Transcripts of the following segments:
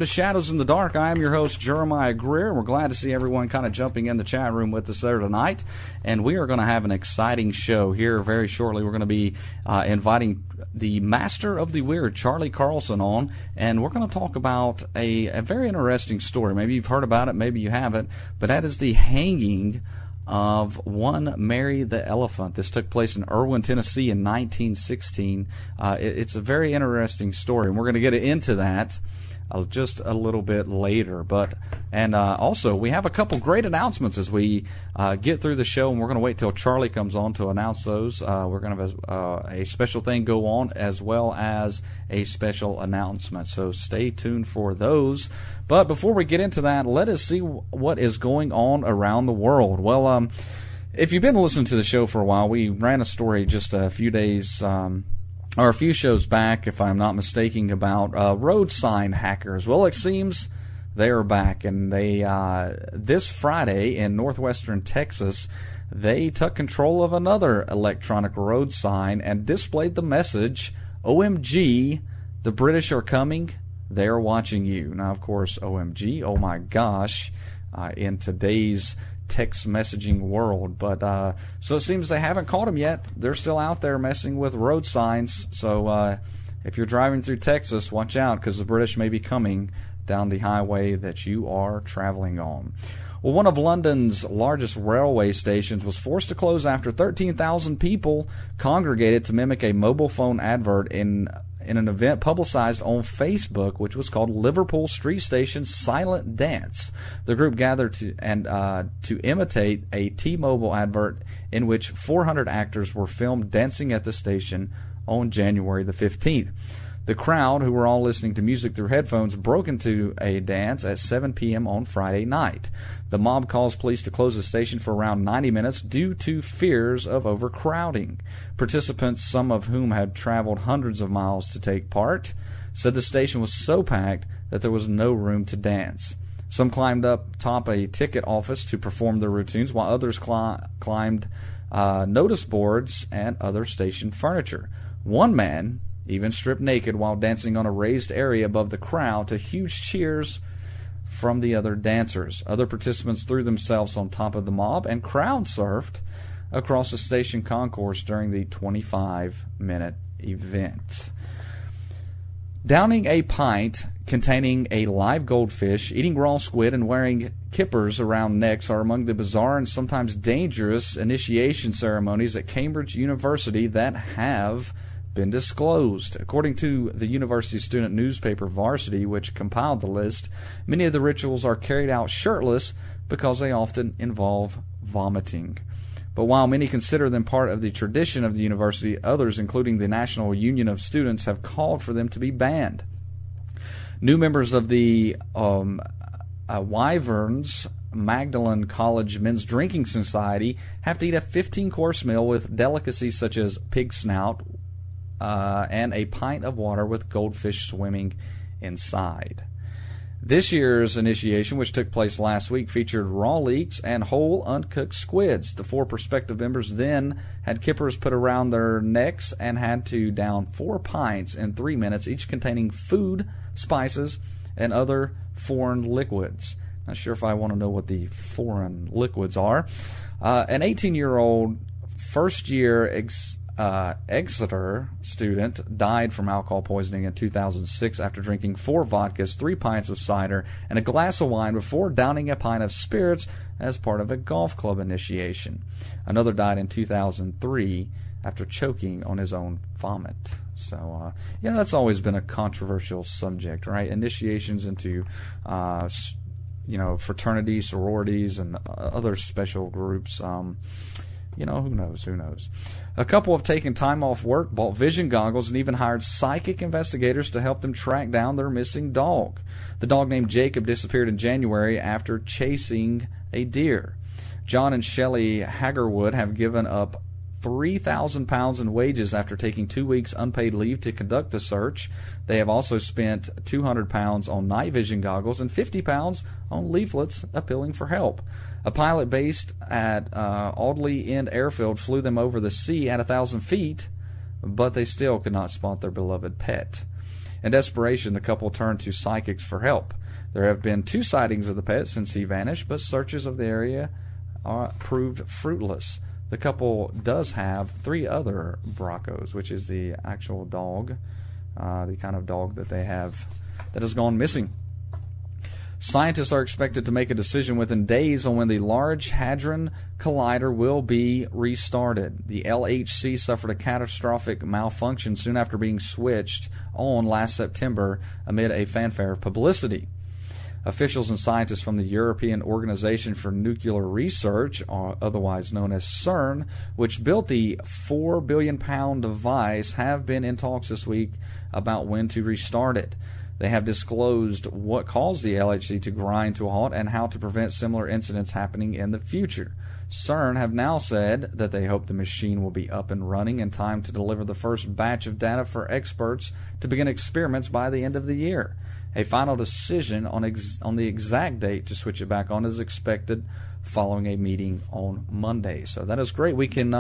welcome to Shadows in the Dark. I am your host, Jeremiah Greer. We're glad to see everyone kind of jumping in the chat room with us there tonight. And we are going to have an exciting show here very shortly. We're going to be inviting the master of the weird, Charlie Carlson, on. And we're going to talk about a very interesting story. Maybe you've heard about it, maybe you haven't. But that is the hanging of one Mary the Elephant. This took place in Irwin, Tennessee in 1916. It's a very interesting story, and we're going to get into that just a little bit later. Also, we have a couple great announcements as we get through the show, and we're going to wait till Charlie comes on to announce those. We're going to have a special thing go on as well as a special announcement, so stay tuned for those. But before we get into that, let us see what is going on around the world. Well, if you've been listening to the show for a while, we ran a story just a few days or a few shows back, if I'm not mistaken, about road sign hackers. Well, it seems they are back, and they this Friday in northwestern Texas, they took control of another electronic road sign and displayed the message, "OMG, the British are coming. They're watching you." Now, of course, OMG, oh my gosh, in today's text messaging world. But so it seems they haven't caught them yet. They're still out there messing with road signs. So if you're driving through Texas, watch out, because the British may be coming down the highway that you are traveling on. Well, one of London's largest railway stations was forced to close after 13,000 people congregated to mimic a mobile phone advert in an event publicized on Facebook, which was called Liverpool Street Station's Silent Dance. The group gathered to imitate a T-Mobile advert in which 400 actors were filmed dancing at the station on January the 15th. The crowd, who were all listening to music through headphones, broke into a dance at 7 p.m. on Friday night. The mob caused police to close the station for around 90 minutes due to fears of overcrowding. Participants, some of whom had traveled hundreds of miles to take part, said the station was so packed that there was no room to dance. Some climbed up top a ticket office to perform their routines, while others climbed notice boards and other station furniture. One man even stripped naked while dancing on a raised area above the crowd to huge cheers from the other dancers. Other participants threw themselves on top of the mob and crowd surfed across the station concourse during the 25-minute event. Downing a pint containing a live goldfish, eating raw squid, and wearing kippers around necks are among the bizarre and sometimes dangerous initiation ceremonies at Cambridge University that have been disclosed. According to the university student newspaper Varsity, which compiled the list, many of the rituals are carried out shirtless because they often involve vomiting. But while many consider them part of the tradition of the university, others, including the National Union of Students, have called for them to be banned. New members of the Wyverns Magdalen College Men's Drinking Society have to eat a 15-course meal with delicacies such as pig snout, and a pint of water with goldfish swimming inside. This year's initiation, which took place last week, featured raw leeks and whole uncooked squids. The 4 prospective members then had kippers put around their necks and had to down 4 pints in 3 minutes, each containing food, spices, and other foreign liquids. Not sure if I want to know what the foreign liquids are. An 18-year-old first-year Exeter student died from alcohol poisoning in 2006 after drinking 4 vodkas, 3 pints of cider, and a glass of wine before downing a pint of spirits as part of a golf club initiation. Another died in 2003 after choking on his own vomit. So, that's always been a controversial subject, right? Initiations into, fraternities, sororities, and other special groups. Who knows? A couple have taken time off work, bought vision goggles, and even hired psychic investigators to help them track down their missing dog. The dog named Jacob disappeared in January after chasing a deer. John and Shelley Hagerwood have given up £3,000 in wages after taking 2 weeks unpaid leave to conduct the search. They have also spent £200 on night vision goggles and £50 on leaflets appealing for help. A pilot based at Audley End Airfield flew them over the sea at 1,000 feet, but they still could not spot their beloved pet. In desperation, the couple turned to psychics for help. There have been 2 sightings of the pet since he vanished, but searches of the area proved fruitless. The couple does have 3 other Broncos, which is the actual dog, the kind of dog that they have that has gone missing. Scientists are expected to make a decision within days on when the Large Hadron Collider will be restarted. The LHC suffered a catastrophic malfunction soon after being switched on last September amid a fanfare of publicity. Officials and scientists from the European Organization for Nuclear Research, otherwise known as CERN, which built the £4 billion device, have been in talks this week about when to restart it. They have disclosed what caused the LHC to grind to a halt and how to prevent similar incidents happening in the future. CERN have now said that they hope the machine will be up and running in time to deliver the first batch of data for experts to begin experiments by the end of the year. A final decision on the exact date to switch it back on is expected following a meeting on Monday. So that is great. We can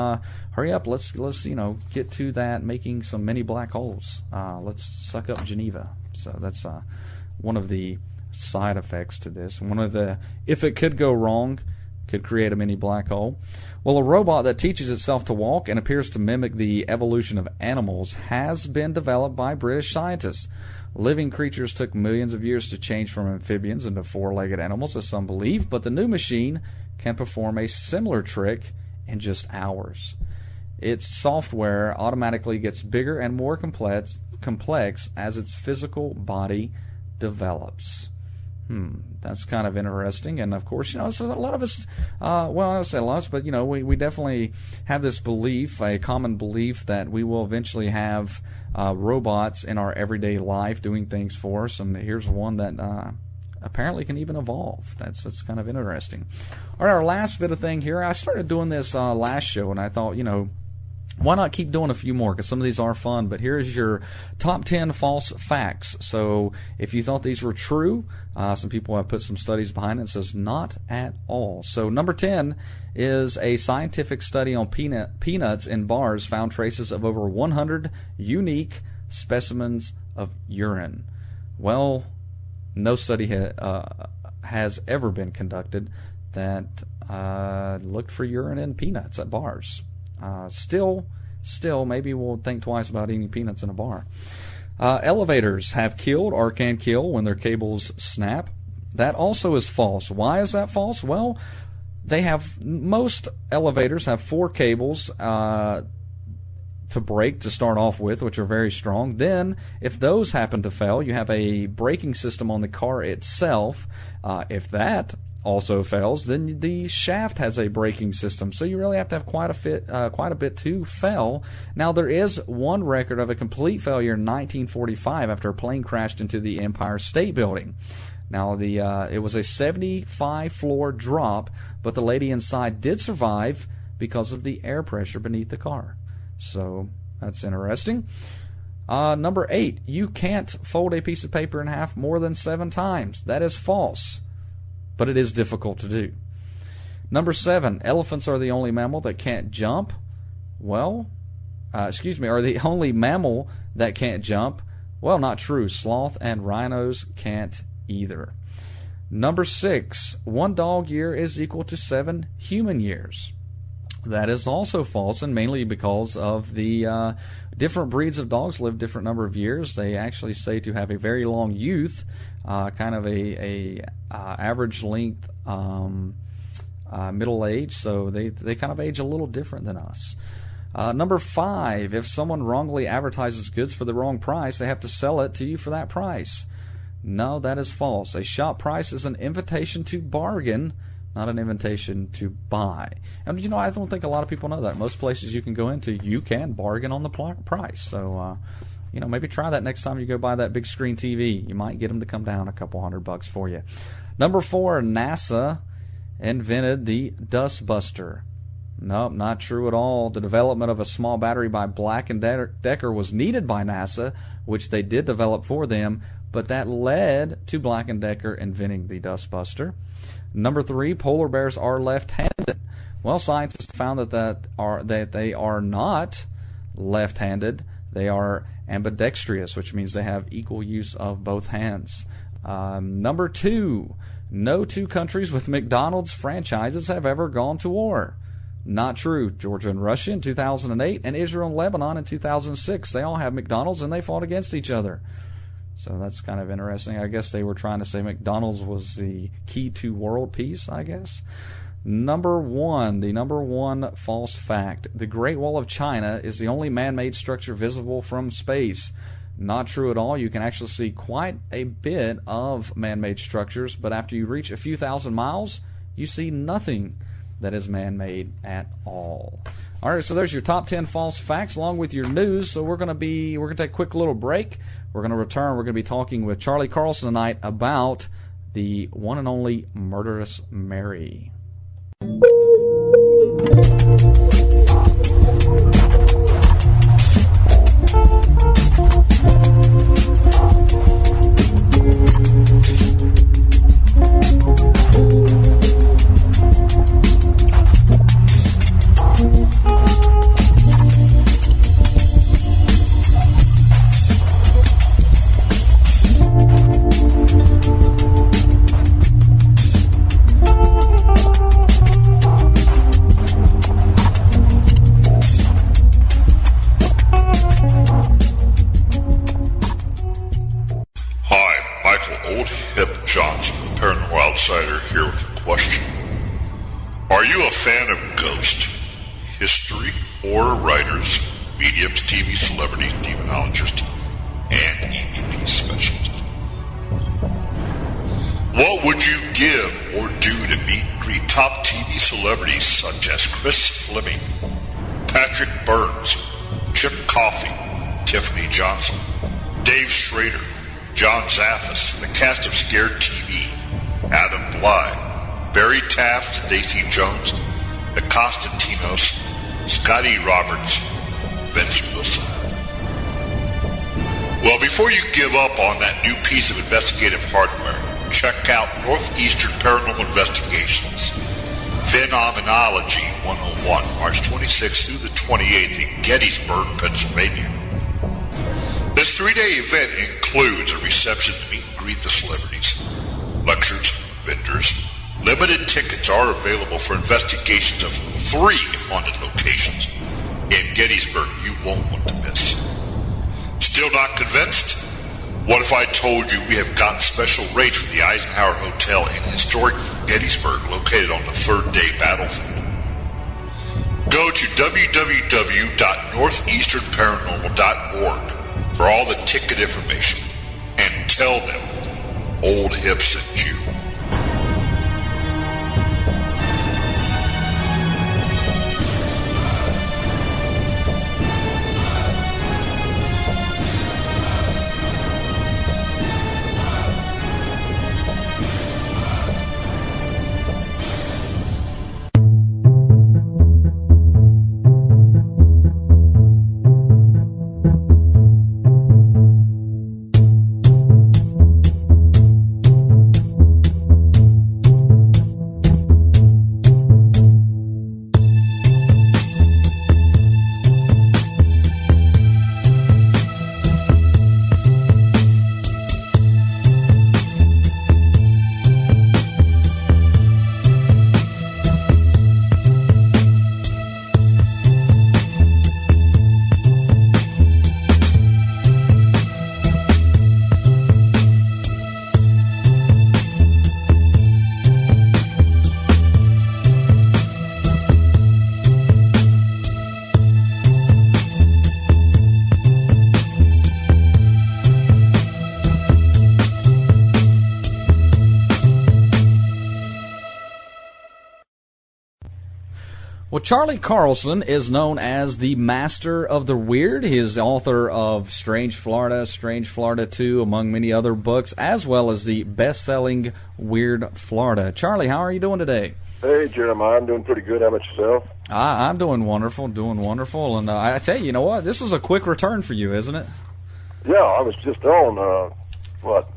hurry up. Let's get to that, making some mini black holes. Let's suck up Geneva. So that's one of the side effects to this. One of the, if it could go wrong, could create a mini black hole. Well, a robot that teaches itself to walk and appears to mimic the evolution of animals has been developed by British scientists. Living creatures took millions of years to change from amphibians into 4-legged animals, as some believe, but the new machine can perform a similar trick in just hours. Its software automatically gets bigger and more complex as its physical body develops. That's kind of interesting. And of course, so a lot of us, I don't say a lot, but we definitely have this belief, a common belief, that we will eventually have robots in our everyday life doing things for us. And here's one that apparently can even evolve. That's kind of interesting. All right, our last bit of thing here. I started doing this last show, and I thought, why not keep doing a few more? Because some of these are fun. But here's your top 10 false facts. So if you thought these were true, some people have put some studies behind it. It says not at all. So number 10 is a scientific study on peanuts in bars found traces of over 100 unique specimens of urine. Well, no study has ever been conducted that looked for urine in peanuts at bars. Still, maybe we'll think twice about eating peanuts in a bar. Elevators have killed or can kill when their cables snap. That also is false. Why is that false? Well, most elevators have 4 cables to break to start off with, which are very strong. Then, if those happen to fail, you have a braking system on the car itself. If that also fails, then the shaft has a braking system. So you really have to have quite a bit to fail. Now, there is one record of a complete failure in 1945 after a plane crashed into the Empire State Building. Now, it was a 75-floor drop, but the lady inside did survive because of the air pressure beneath the car. So that's interesting. Number 8, you can't fold a piece of paper in half more than 7 times. That is false, but it is difficult to do. Number 7, elephants are the only mammal that can't jump. Are the only mammal that can't jump. Well, not true. Sloth and rhinos can't either. Number 6, 1 dog year is equal to 7 human years. That is also false, and mainly because of the different breeds of dogs live different number of years. They actually say to have a very long youth, kind of a average length middle age, so they kind of age a little different than us. Number 5, if someone wrongly advertises goods for the wrong price, they have to sell it to you for that price. No, that is false. A shop price is an invitation to bargain, not an invitation to buy. And I don't think a lot of people know that. Most places you can go into, you can bargain on the price. So, maybe try that next time you go buy that big screen TV. You might get them to come down a couple $100 for you. Number 4, NASA invented the Dust Buster. Nope, not true at all. The development of a small battery by Black & Decker was needed by NASA, which they did develop for them, but that led to Black & Decker inventing the Dust Buster. Number 3, polar bears are left-handed. Well, scientists found that they are not left-handed. They are ambidextrous, which means they have equal use of both hands. Number 2, no two countries with McDonald's franchises have ever gone to war. Not true. Georgia and Russia in 2008 and Israel and Lebanon in 2006. They all have McDonald's and they fought against each other. So that's kind of interesting. I guess they were trying to say McDonald's was the key to world peace, I guess. Number 1, the number 1 false fact. The Great Wall of China is the only man-made structure visible from space. Not true at all. You can actually see quite a bit of man-made structures, but after you reach a few thousand miles, you see nothing that is man-made at all. All right, so there's your top 10 false facts along with your news. So we're going to take a quick little break. We're going to return. We're going to be talking with Charlie Carlson tonight about the one and only Murderous Mary. Here with a question. Are you a fan of ghost, history, horror writers, mediums, TV celebrities, demonologists, and EVP specialists? What would you give or do to meet and greet top TV celebrities such as Chris Fleming, Patrick Burns, Chip Coffey, Tiffany Johnson, Dave Schrader, John Zaffis, the cast of Scared TV, Adam Bly, Barry Taft, Stacey Jones, the Constantinos, Scotty Roberts, Vince Wilson. Well, before you give up on that new piece of investigative hardware, check out Northeastern Paranormal Investigations Phenomenology 101, March 26th through the 28th in Gettysburg, Pennsylvania. This 3-day event includes a reception to meet and greet the celebrities, lectures, vendors. Limited tickets are available for investigations of 3 haunted locations in Gettysburg you won't want to miss. Still not convinced? What if I told you we have gotten special rates for the Eisenhower Hotel in historic Gettysburg located on the 3rd day battlefield? Go to www.northeasternparanormal.org for all the ticket information and tell them Old Hip sent you. Well, Charlie Carlson is known as the master of the weird. He is the author of Strange Florida 2, among many other books, as well as the best-selling Weird Florida. Charlie, how are you doing today? Hey, Jeremiah, I'm doing pretty good. How about yourself? I'm doing wonderful, And I tell you, you know what? This was a quick return for you, isn't it? Yeah, I was just on, a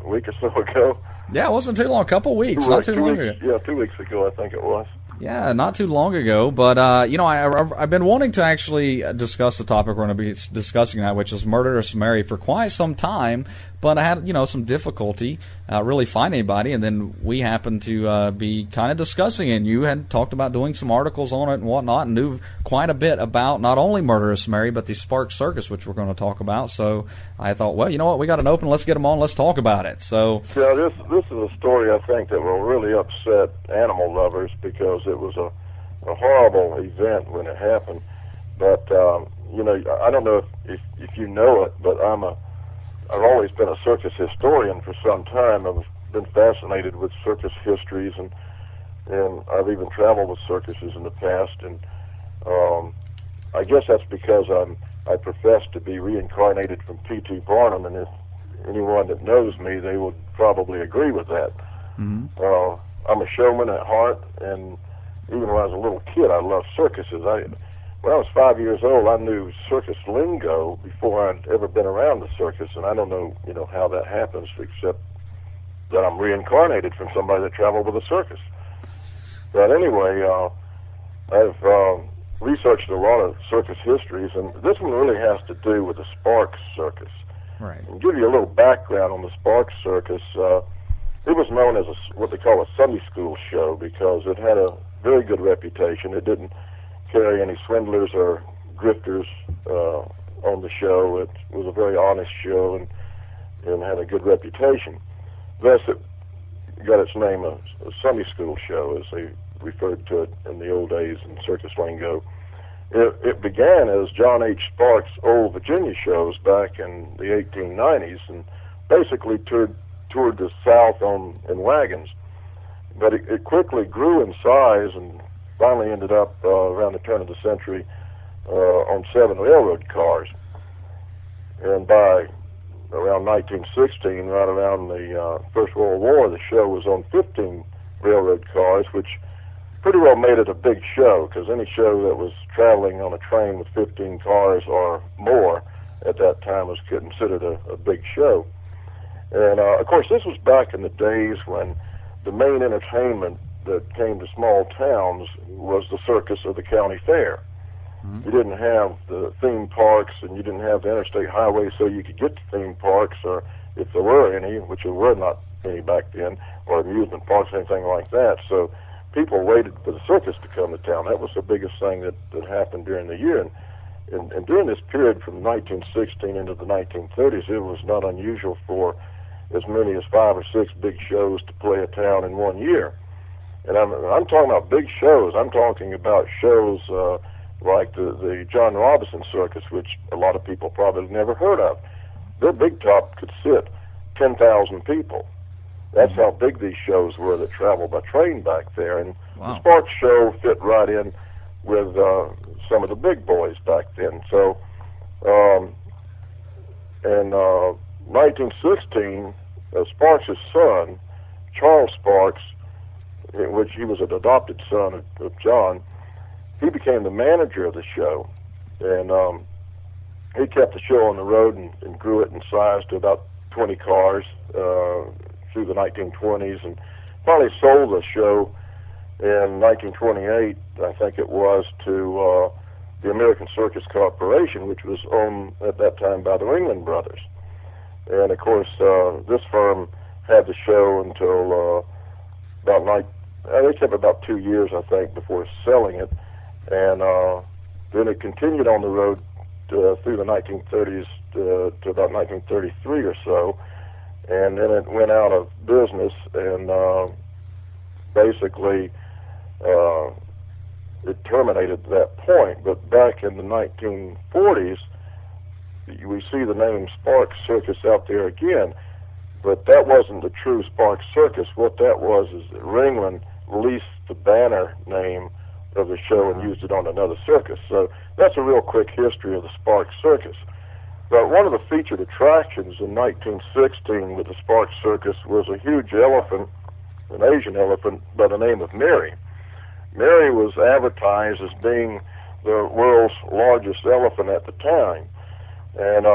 week or so ago. Yeah, it wasn't too long, a couple weeks, not too long ago. Yeah, 2 weeks ago, I think it was. Yeah, not too long ago, but I've been wanting to actually discuss the topic we're going to be discussing tonight, which is Murderous Mary, for quite some time. But I had some difficulty really finding anybody, and then we happened to be kind of discussing it. And you had talked about doing some articles on it and whatnot, and knew quite a bit about not only Murderous Mary but the Sparks Circus, which we're going to talk about. So I thought, well, you know what, we got an open. Let's get them on. Let's talk about it. So yeah, this is a story I think that will really upset animal lovers because it was a horrible event when it happened. But I don't know if you know it, but I've always been a circus historian for some time. I've been fascinated with circus histories, and I've even traveled with circuses in the past. And I guess that's because I profess to be reincarnated from P.T. Barnum, and if anyone that knows me, they would probably agree with that. Mm-hmm. I'm a showman at heart, and even when I was a little kid, I loved circuses. When I was 5 years old, I knew circus lingo before I'd ever been around the circus, and I don't know, how that happens, except that I'm reincarnated from somebody that traveled with a circus. But anyway, I've researched a lot of circus histories, and this one really has to do with the Sparks Circus. Right. And give you a little background on the Sparks Circus. It was known as what they call a Sunday school show because it had a very good reputation. It didn't carry any swindlers or grifters on the show. It was a very honest show and had a good reputation. Thus, it got its name, a Sunday school show, as they referred to it in the old days in circus lingo. It began as John H. Sparks' old Virginia shows back in the 1890s and basically toured the South in wagons. But it quickly grew in size and finally ended up around the turn of the century on 7 railroad cars. And by around 1916, right around the First World War, the show was on 15 railroad cars, which pretty well made it a big show, because any show that was traveling on a train with 15 cars or more at that time was considered a big show. And, of course, this was back in the days when the main entertainment that came to small towns was the circus or the county fair. Mm-hmm. You didn't have the theme parks, and you didn't have the interstate highway so you could get to theme parks, or if there were any, which there were not any back then, or amusement parks, anything like that. So people waited for the circus to come to town. That was the biggest thing that happened during the year. And during this period from 1916 into the 1930s, it was not unusual for as many as 5 or 6 big shows to play a town in 1 year. And I'm talking about big shows. I'm talking about shows like the John Robinson Circus, which a lot of people probably never heard of. Their big top could sit 10,000 people. That's how big these shows were that traveled by train back there. And wow. The Sparks show fit right in with some of the big boys back then. So in 1916, Sparks' son, Charles Sparks, in which he was an adopted son of John, he became the manager of the show. And he kept the show on the road and grew it in size to about 20 cars through the 1920s, and finally sold the show in 1928, I think it was, to the American Circus Corporation, which was owned at that time by the Ringling Brothers. And of course, this firm had the show until they kept about 2 years, I think, before selling it. And then it continued on the road through the 1930s to about 1933 or so. And then it went out of business, and basically it terminated at that point. But back in the 1940s, we see the name Sparks Circus out there again. But that wasn't the true Sparks Circus. What that was is that Ringling leased the banner name of the show and used it on another circus. So that's a real quick history of the Sparks Circus. But one of the featured attractions in 1916 with the Sparks Circus was a huge elephant, an Asian elephant by the name of Mary. Mary was advertised as being the world's largest elephant at the time. And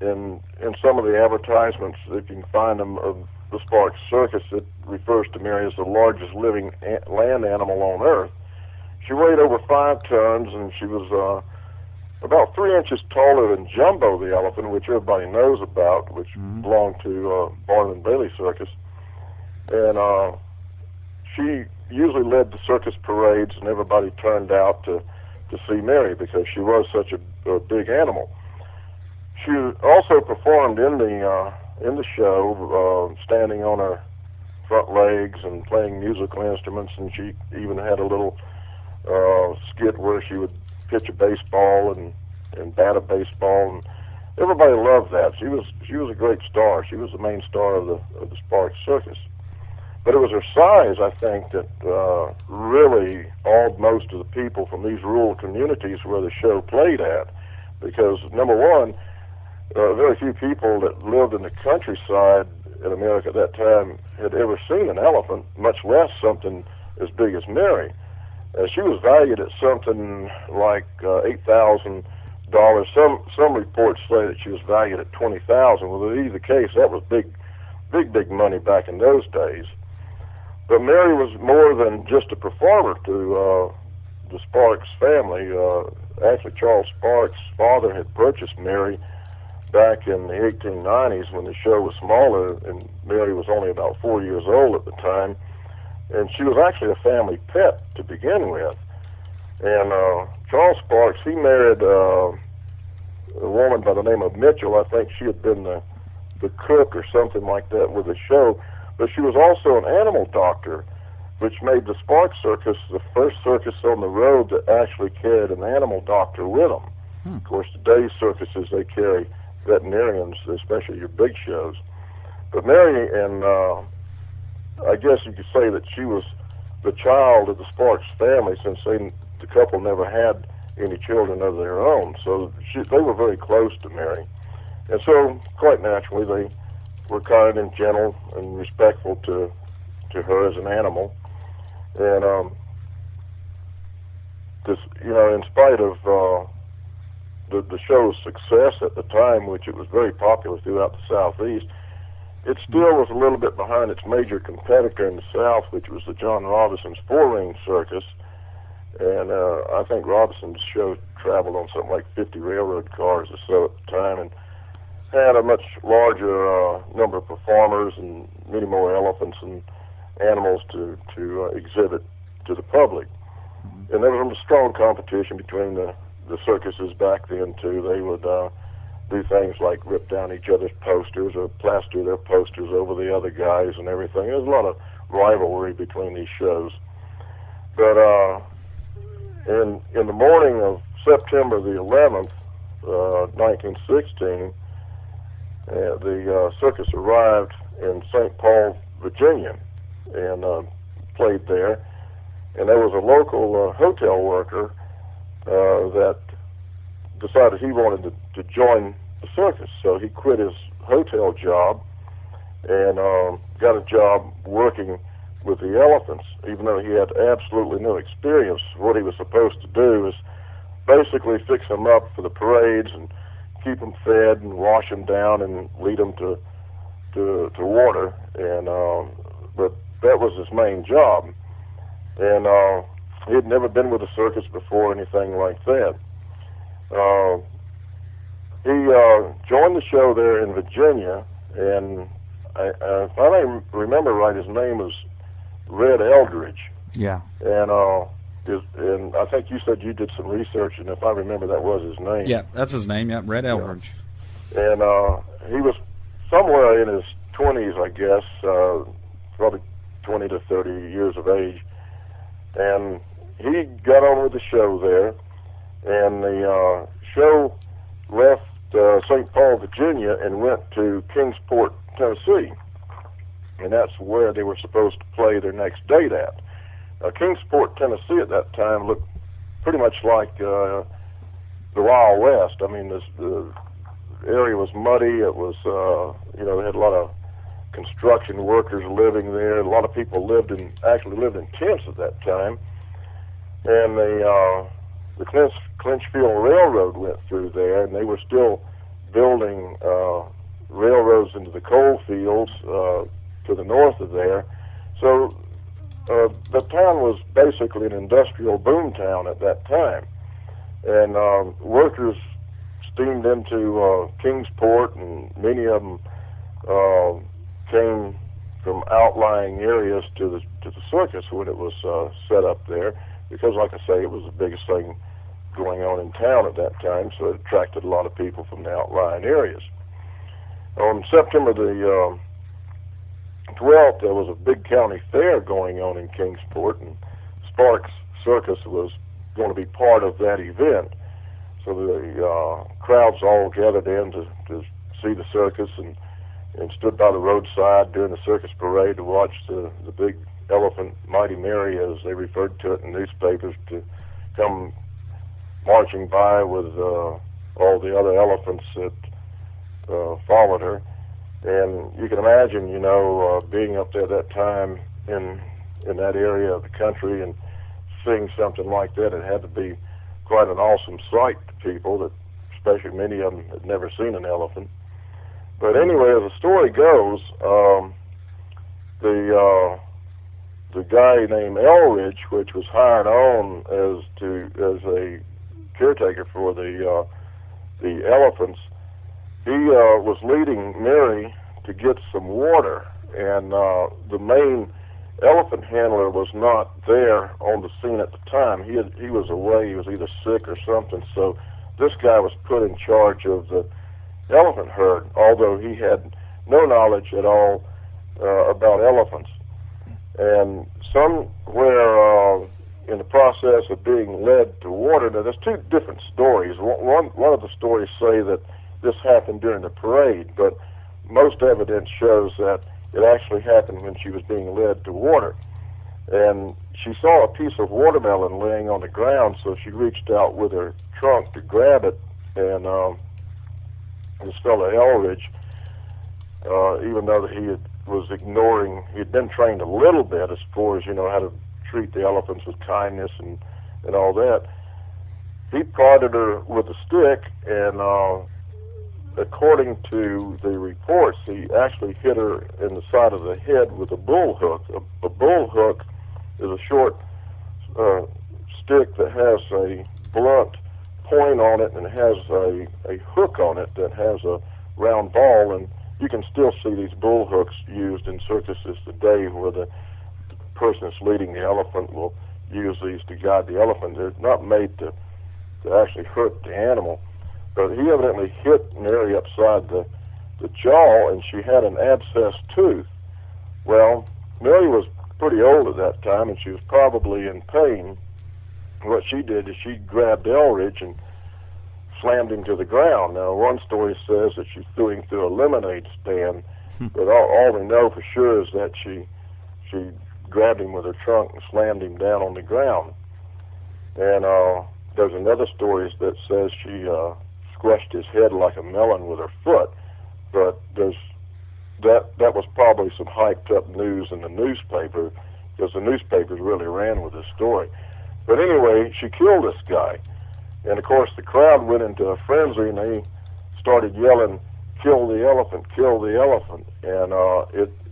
in some of the advertisements, if you can find them, of the Sparks Circus, it refers to Mary as the largest living land animal on Earth. She weighed over 5 tons, and she was about 3 inches taller than Jumbo the elephant, which everybody knows about, which belonged to Barnum and Bailey Circus. And she usually led the circus parades, and everybody turned out to see Mary because she was such a big animal. She also performed in the show, standing on her front legs and playing musical instruments, and she even had a little skit where she would pitch a baseball and bat a baseball, and everybody loved that. She was a great star. She was the main star of the Sparks Circus. But it was her size, I think, that really awed most of the people from these rural communities where the show played at, because number one, very few people that lived in the countryside in America at that time had ever seen an elephant, much less something as big as Mary. She was valued at something like $8,000. Some reports say that she was valued at $20,000. Well, in either case, that was big money back in those days. But Mary was more than just a performer to the Sparks family. Actually, Charles Sparks' father had purchased Mary back in the 1890s when the show was smaller, and Mary was only about 4 years old at the time. And she was actually a family pet to begin with. And Charles Sparks, he married a woman by the name of Mitchell. I think she had been the cook or something like that with the show. But she was also an animal doctor, which made the Sparks Circus the first circus on the road that actually carried an animal doctor with them. Of course, today's circuses, they carry veterinarians, especially your big shows. But Mary, and I guess you could say that she was the child of the Sparks family, since the couple never had any children of their own. So they were very close to Mary. And so, quite naturally, they were kind and gentle and respectful to her as an animal. And in spite of the show's success at the time, which it was very popular throughout the Southeast, it still was a little bit behind its major competitor in the South, which was the John Robinson's four-ring circus. And I think Robinson's show traveled on something like 50 railroad cars or so at the time, and had a much larger number of performers and many more elephants and animals to exhibit to the public. And there was a strong competition between the circuses back then, too. They would do things like rip down each other's posters or plaster their posters over the other guys and everything. There was a lot of rivalry between these shows. But in the morning of September the 11th, 1916, the circus arrived in St. Paul, Virginia, and played there. And there was a local hotel worker that decided he wanted to join the circus. So he quit his hotel job and got a job working with the elephants, even though he had absolutely no experience. What he was supposed to do is basically fix them up for the parades and keep them fed and wash them down and lead them to water. And but that was his main job. And he had never been with a circus before, anything like that. He joined the show there in Virginia, and if I remember right, his name was Red Eldridge. Yeah. And I think you said you did some research, and if I remember, that was his name. Yeah, that's his name. Yeah, Red Eldridge. Yeah. And he was somewhere in his 20s, I guess, probably 20 to 30 years of age. And he got on with the show there, and the show left St. Paul, Virginia, and went to Kingsport, Tennessee. And that's where they were supposed to play their next date at. Kingsport, Tennessee at that time looked pretty much like the Wild West. I mean, the area was muddy. It was, they had a lot of construction workers living there. A lot of people actually lived in tents at that time. And the Clinchfield Railroad went through there, and they were still building railroads into the coal fields to the north of there. So the town was basically an industrial boom town at that time. And workers steamed into Kingsport, and many of them came from outlying areas to the circus when it was set up there, because, like I say, it was the biggest thing going on in town at that time, so it attracted a lot of people from the outlying areas. On September the 12th, there was a big county fair going on in Kingsport, and Sparks Circus was going to be part of that event. So the crowds all gathered in to see the circus, and stood by the roadside during the circus parade to watch the big elephant, Mighty Mary, as they referred to it in newspapers, to come marching by with all the other elephants that followed her. And you can imagine, being up there at that time in that area of the country and seeing something like that. It had to be quite an awesome sight to people, that especially many of them had never seen an elephant. But anyway, as the story goes, the guy named Elridge, which was hired on as a caretaker for the elephants, he was leading Mary to get some water, and the main elephant handler was not there on the scene at the time. He was away. He was either sick or something. So this guy was put in charge of the elephant herd, although he had no knowledge at all about elephants. And somewhere in the process of being led to water, now there's two different stories. One of the stories say that this happened during the parade, but most evidence shows that it actually happened when she was being led to water. And she saw a piece of watermelon laying on the ground, so she reached out with her trunk to grab it, and this fellow Elridge, even though he was ignoring, he'd been trained a little bit as far as, how to treat the elephants with kindness and all that, he prodded her with a stick, and according to the reports, he actually hit her in the side of the head with a bull hook. A bull hook is a short stick that has a blunt point on it, and it has a hook on it that has a round ball, and you can still see these bull hooks used in circuses today, where the person that's leading the elephant will use these to guide the elephant. They're not made to actually hurt the animal. But he evidently hit Mary upside the jaw, and she had an abscessed tooth. Well, Mary was pretty old at that time, and she was probably in pain. What she did is she grabbed Elridge and slammed him to the ground. Now, one story says that she threw him through a lemonade stand, but all we know for sure is that she grabbed him with her trunk and slammed him down on the ground. And there's another story that says she squashed his head like a melon with her foot, but that was probably some hyped up news in the newspaper, because the newspapers really ran with this story. But anyway, she killed this guy, and of course the crowd went into a frenzy, and they started yelling, "Kill the elephant, kill the elephant," and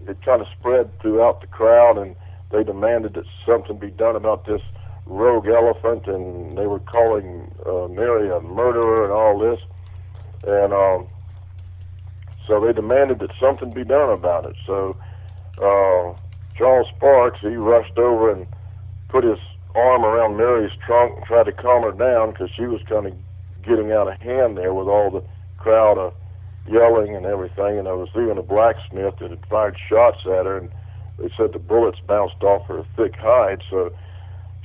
it kind of spread throughout the crowd, and they demanded that something be done about this rogue elephant, and they were calling Mary a murderer and all this, and so they demanded that something be done about it. So Charles Sparks, he rushed over and put his arm around Mary's trunk and tried to calm her down, because she was kind of getting out of hand there with all the crowd yelling and everything, and there was even a blacksmith that had fired shots at her, and they said the bullets bounced off her thick hide. So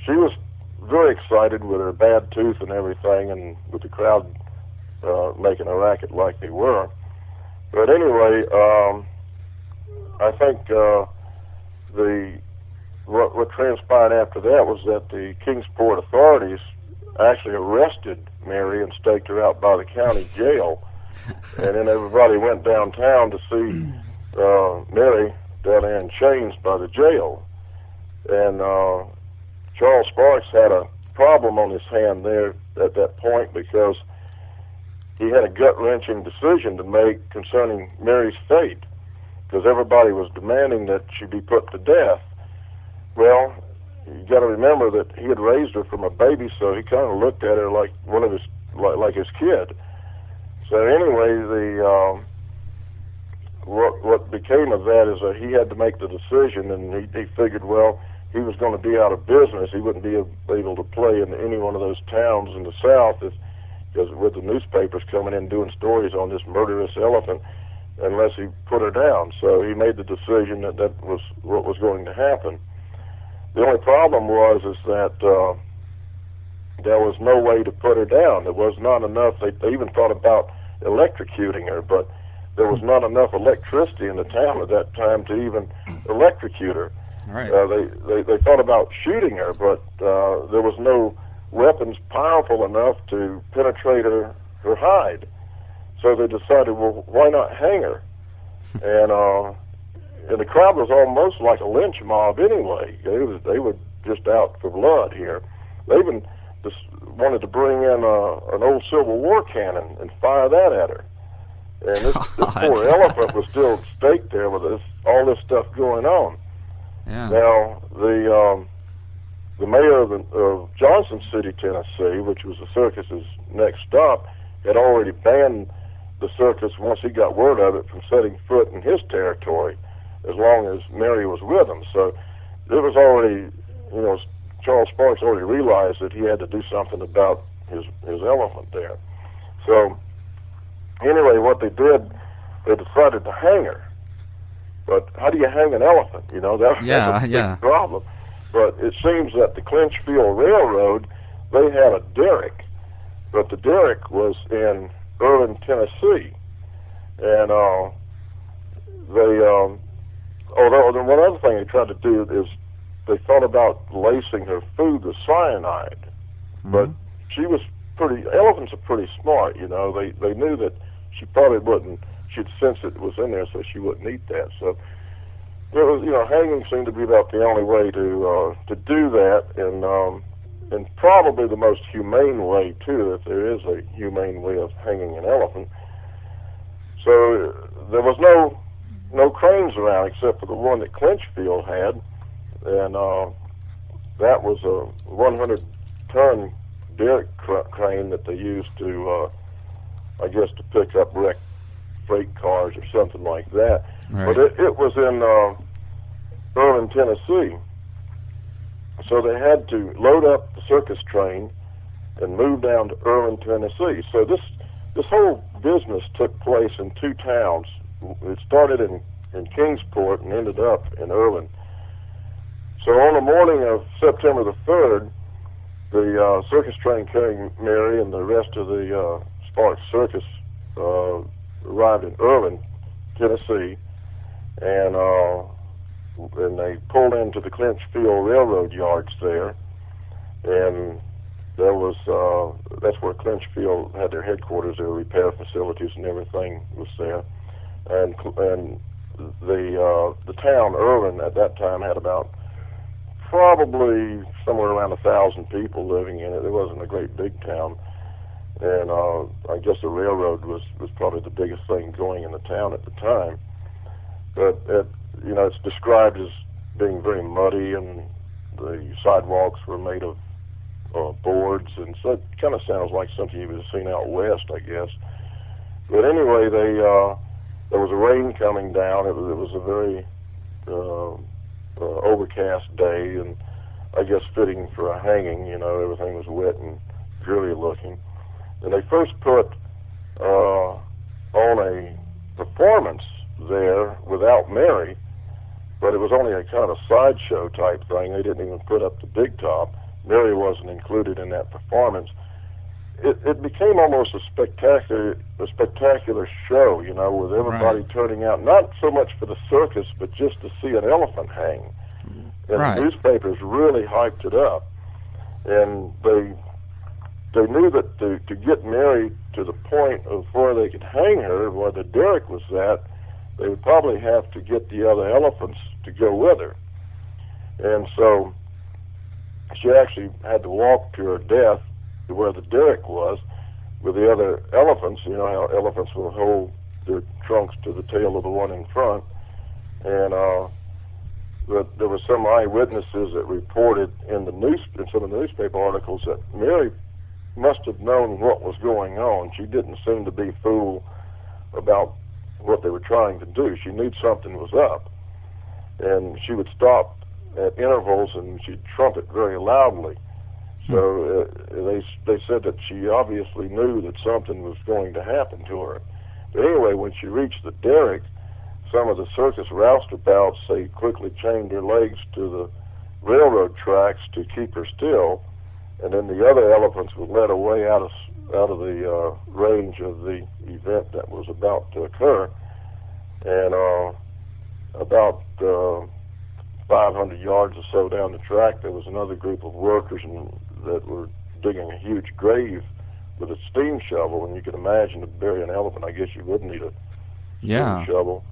she was very excited with her bad tooth and everything, and with the crowd making a racket like they were. But anyway, I think what transpired after that was that the Kingsport authorities actually arrested Mary and staked her out by the county jail, and then everybody went downtown to see Mary down there in chains by the jail. And Charles Sparks had a problem on his hand there at that point, because he had a gut-wrenching decision to make concerning Mary's fate. because everybody was demanding that she be put to death. Well, you got to remember that he had raised her from a baby, so he kind of looked at her like one of his like his kid. So anyway, what became of that is that he had to make the decision, and he figured, well, he was going to be out of business. He wouldn't be able to play in any one of those towns in the South, because with the newspapers coming in doing stories on this murderous elephant, unless he put her down. So he made the decision that that was what was going to happen. The only problem was that there was no way to put her down. There was not enough. They even thought about electrocuting her, but there was not enough electricity in the town at that time to even electrocute her. Right. They thought about shooting her, but there was no weapons powerful enough to penetrate her hide. So they decided, well, why not hang her? And the crowd was almost like a lynch mob anyway. They were just out for blood here. They even just wanted to bring in an old Civil War cannon and fire that at her. And this poor elephant was still staked there with all this stuff going on. Yeah. Now, the mayor of Johnson City, Tennessee, which was the circus's next stop, had already banned the circus once he got word of it from setting foot in his territory, as long as Mary was with him. So it was already, Charles Sparks already realized that he had to do something about his elephant there. So anyway, what they did, they decided to hang her. But how do you hang an elephant? That was a big problem. But it seems that the Clinchfield Railroad, they had a derrick, but the derrick was in Irving, Tennessee, and one other thing they tried to do is they thought about lacing her food with cyanide, but elephants are pretty smart, they knew that she probably wouldn't, she'd sense it was in there, so she wouldn't eat that. So there was, hanging seemed to be about the only way to do that, and probably the most humane way too, if there is a humane way of hanging an elephant. So there was no cranes around except for the one that Clinchfield had, and that was a 100-ton derrick crane that they used to, I guess, to pick up wrecked freight cars or something like that. Right. But it was in Irving, Tennessee. So they had to load up the circus train and move down to Irving, Tennessee. So this whole business took place in two towns. It started in Kingsport and ended up in Irving. So on the morning of September the 3rd, the circus train carrying Mary and the rest of the Sparks Circus arrived in Irving, Tennessee, and they pulled into the Clinchfield Railroad yards there, and there was that's where Clinchfield had their headquarters. Their repair facilities and everything was there, and the town Irving at that time had about probably somewhere around 1,000 people living in it. It wasn't a great big town, and I guess the railroad was probably the biggest thing going in the town at the time. But it's described as being very muddy, and the sidewalks were made of boards, and so it kind of sounds like something you would have seen out west, I guess. But anyway, there was a rain coming down. It was a very overcast day, and I guess fitting for a hanging. Everything was wet and dreary looking. And they first put on a performance there without Mary, but it was only a kind of sideshow type thing. They didn't even put up the big top. Mary wasn't included in that performance. It became almost a spectacular show, with everybody turning out, not so much for the circus, but just to see an elephant hang. And the newspapers really hyped it up. And they knew that to get Mary to the point of where they could hang her, where the derrick was at, they would probably have to get the other elephants to go with her. And so she actually had to walk to her death to where the derrick was with the other elephants. You know how elephants will hold their trunks to the tail of the one in front. And but there were some eyewitnesses that reported in some of the newspaper articles that Mary must have known what was going on. She didn't seem to be fooled about what they were trying to do. She knew something was up, and she would stop at intervals and she'd trumpet very loudly. So they said that she obviously knew that something was going to happen to her. But anyway, when she reached the derrick, some of the circus roustabouts, they quickly chained her legs to the railroad tracks to keep her still, and then the other elephants were led away out of the range of the event that was about to occur. And about 500 yards or so down the track, there was another group of workers that were digging a huge grave with a steam shovel, and you can imagine to bury an elephant, I guess you would need a steam shovel.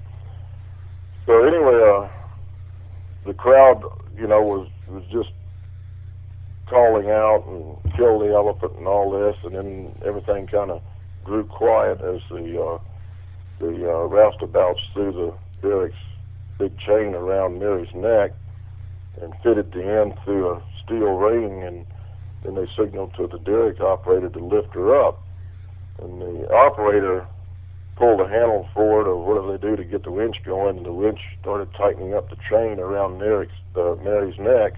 So anyway, the crowd, was just calling out and kill the elephant and all this, and then everything kind of grew quiet as the roustabouts threw the derrick's big chain around Mary's neck and fitted the end through a steel ring, and then they signaled to the derrick operator to lift her up. And the operator pulled the handle forward, or whatever they do to get the winch going, and the winch started tightening up the chain around Mary's neck,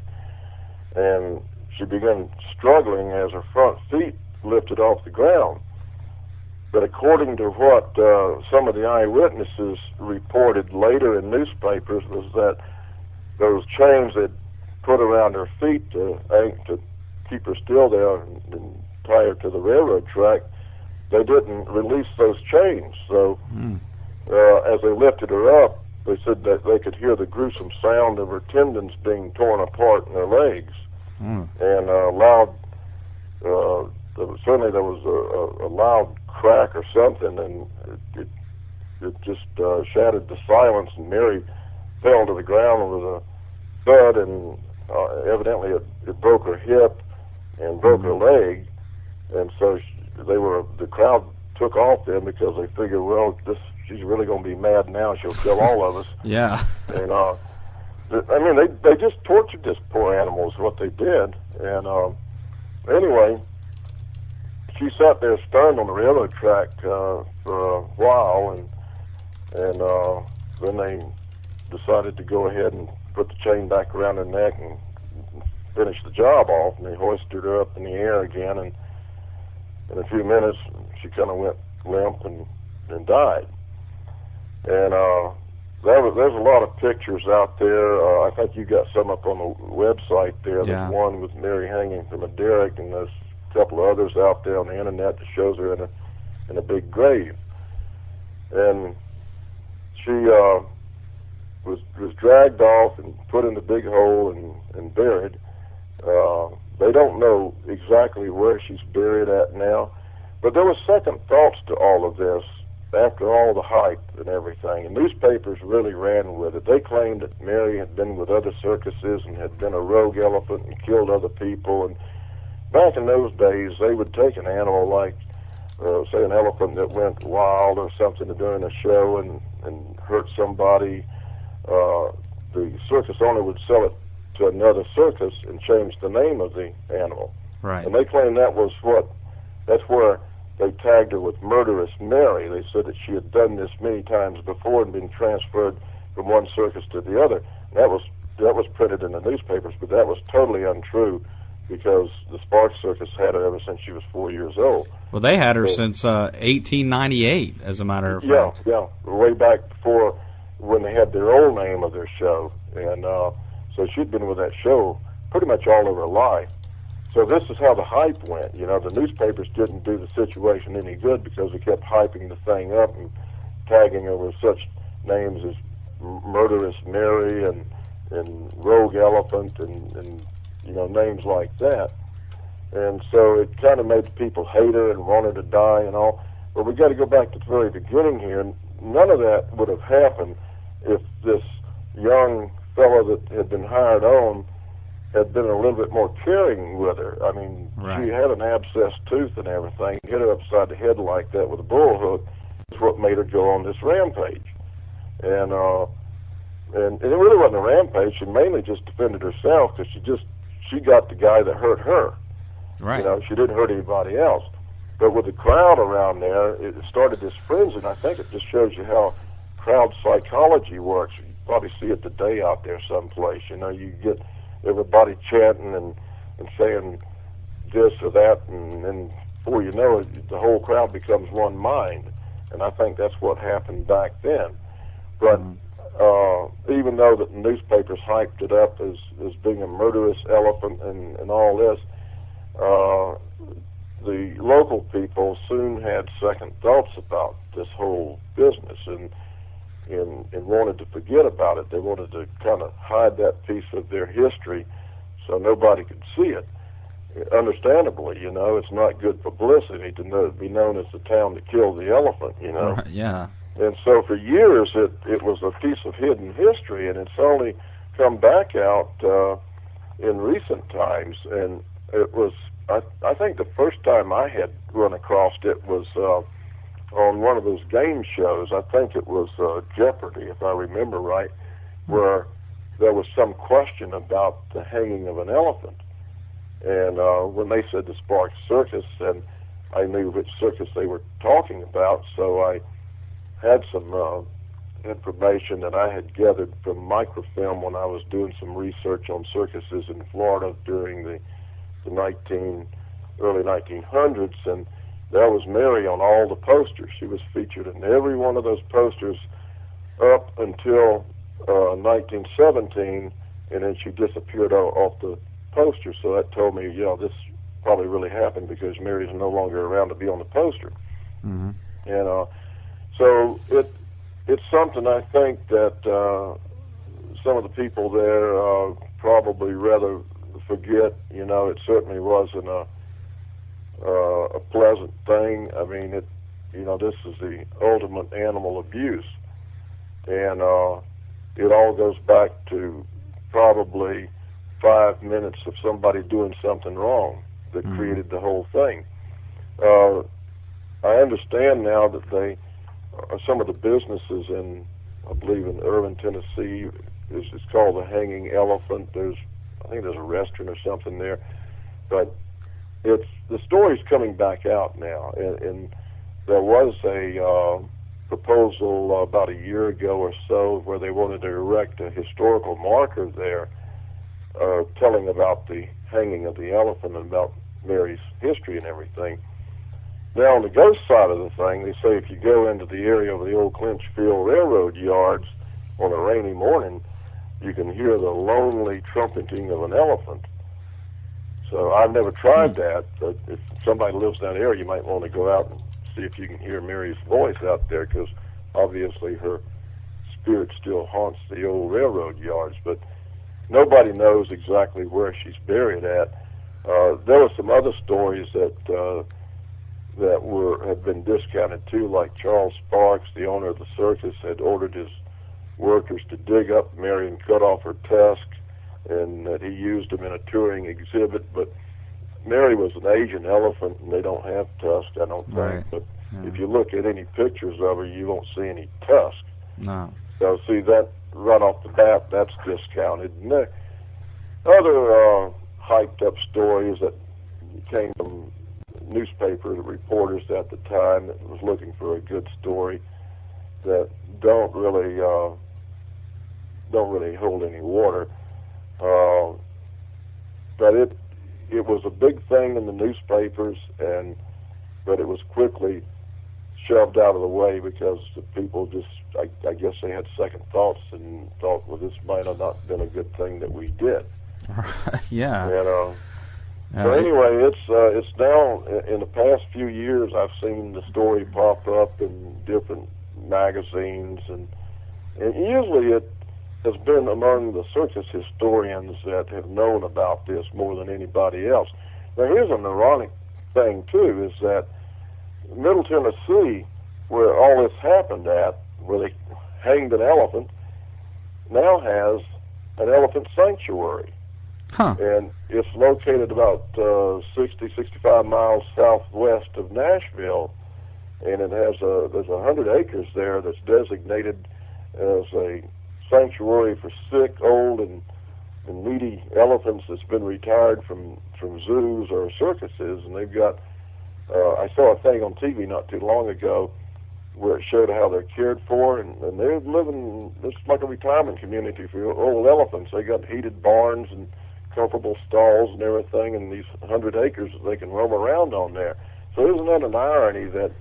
and she began struggling as her front feet lifted off the ground. But according to what some of the eyewitnesses reported later in newspapers, was that those chains they'd put around her feet to keep her still there and tie her to the railroad track, they didn't release those chains. So as they lifted her up, they said that they could hear the gruesome sound of her tendons being torn apart in her legs. And loud, certainly there was a loud crack or something, and it just shattered the silence, and Mary fell to the ground with a thud, and evidently it broke her hip and broke her leg, and so the crowd took off then because they figured, well, she's really going to be mad now. She'll kill all of us. Yeah. And I mean, they just tortured this poor animal is what they did. And anyway, she sat there stunned on the railroad track for a while, and then they decided to go ahead and put the chain back around her neck and finish the job off. And they hoisted her up in the air again, and in a few minutes she kind of went limp and died. And there's a lot of pictures out there. I think you got some up on the website there. Yeah. There's one with Mary hanging from a derrick, and there's a couple of others out there on the internet that shows her in a big grave. And she was dragged off and put in the big hole and buried. They don't know exactly where she's buried at now, but there was second thoughts to all of this after all the hype and everything, and newspapers really ran with it. They claimed that Mary had been with other circuses and had been a rogue elephant and killed other people, and back in those days they would take an animal like, say, an elephant that went wild or something during a show and hurt somebody. The circus owner would sell it to another circus and change the name of the animal. Right. And they claimed that's where they tagged her with Murderous Mary. They said that she had done this many times before and been transferred from one circus to the other. And that was printed in the newspapers, but that was totally untrue because the Sparks Circus had her ever since she was 4 years old. Well, they had her since 1898, as a matter of fact. Yeah, way back before when they had their old name of their show. And so she'd been with that show pretty much all of her life. So this is how the hype went. The newspapers didn't do the situation any good because they kept hyping the thing up and tagging her with such names as Murderous Mary and Rogue Elephant and names like that. And so it kind of made the people hate her and want her to die and all. But we got to go back to the very beginning here. None of that would have happened if this young fellow that had been hired on had been a little bit more caring with her. I mean, right. She had an abscessed tooth and everything. Hit her upside the head like that with a bull hook is what made her go on this rampage. And and it really wasn't a rampage. She mainly just defended herself because she got the guy that hurt her. Right. You know, she didn't hurt anybody else. But with the crowd around there, it started this frenzy, and I think it just shows you how crowd psychology works. You probably see it today out there someplace. You know, you get everybody chanting and saying this or that, and before you know it, the whole crowd becomes one mind. And I think that's what happened back then. But even though the newspapers hyped it up as being a murderous elephant and all this, the local people soon had second thoughts about this whole business and wanted to forget about it. They wanted to kind of hide that piece of their history so nobody could see it. Understandably, you know, it's not good publicity to be known as the town that killed the elephant, you know. Right, yeah. And so for years it was a piece of hidden history, and it's only come back out in recent times. And it was, I think the first time I had run across it was on one of those game shows. I think it was Jeopardy, if I remember right, where there was some question about the hanging of an elephant. And when they said the Sparks Circus, and I knew which circus they were talking about, so I had some information that I had gathered from microfilm when I was doing some research on circuses in Florida during the early 1900s, and there was Mary on all the posters. She was featured in every one of those posters up until 1917, and then she disappeared off the poster. So that told me, you know, this probably really happened because Mary's no longer around to be on the poster. Mm-hmm. And so it's something I think that some of the people there probably rather forget. You know, it certainly wasn't a pleasant thing. I mean, this is the ultimate animal abuse, and it all goes back to probably 5 minutes of somebody doing something wrong that created the whole thing. I understand now that some of the businesses in, I believe in Irving, Tennessee, it's called the Hanging Elephant. I think there's a restaurant or something there, but the story's coming back out now, and there was a proposal about a year ago or so where they wanted to erect a historical marker there, telling about the hanging of the elephant and about Mary's history and everything. Now, on the ghost side of the thing, they say if you go into the area of the old Clinchfield Railroad yards on a rainy morning, you can hear the lonely trumpeting of an elephant. So I've never tried that, but if somebody lives in that area, you might want to go out and see if you can hear Mary's voice out there, because obviously her spirit still haunts the old railroad yards. But nobody knows exactly where she's buried at. There were some other stories that had been discounted too, like Charles Sparks, the owner of the circus, had ordered his workers to dig up Mary and cut off her tusk, and that he used them in a touring exhibit. But Mary was an Asian elephant, and they don't have tusks, I don't think. Right. But if you look at any pictures of her, you won't see any tusk. No. So see, that right off the bat, that's discounted. And there other hyped up stories that came from newspaper reporters at the time that was looking for a good story that don't really hold any water. But it was a big thing in the newspapers, but it was quickly shoved out of the way because the people just, I guess they had second thoughts and thought, well, this might have not been a good thing that we did. Yeah. So anyway, it's now, in the past few years, I've seen the story pop up in different magazines, and usually it has been among the circus historians that have known about this more than anybody else. Now, here's an ironic thing, too, is that Middle Tennessee, where all this happened at, where they hanged an elephant, now has an elephant sanctuary. Huh. And it's located about 65 miles southwest of Nashville, and it has there's 100 acres there that's designated as a sanctuary for sick, old, and needy elephants that's been retired from zoos or circuses, and they've got. I saw a thing on TV not too long ago where it showed how they're cared for, and they're living. It's like a retirement community for old elephants. They got heated barns and comfortable stalls and everything, and these 100 acres that they can roam around on there. So isn't that an irony that,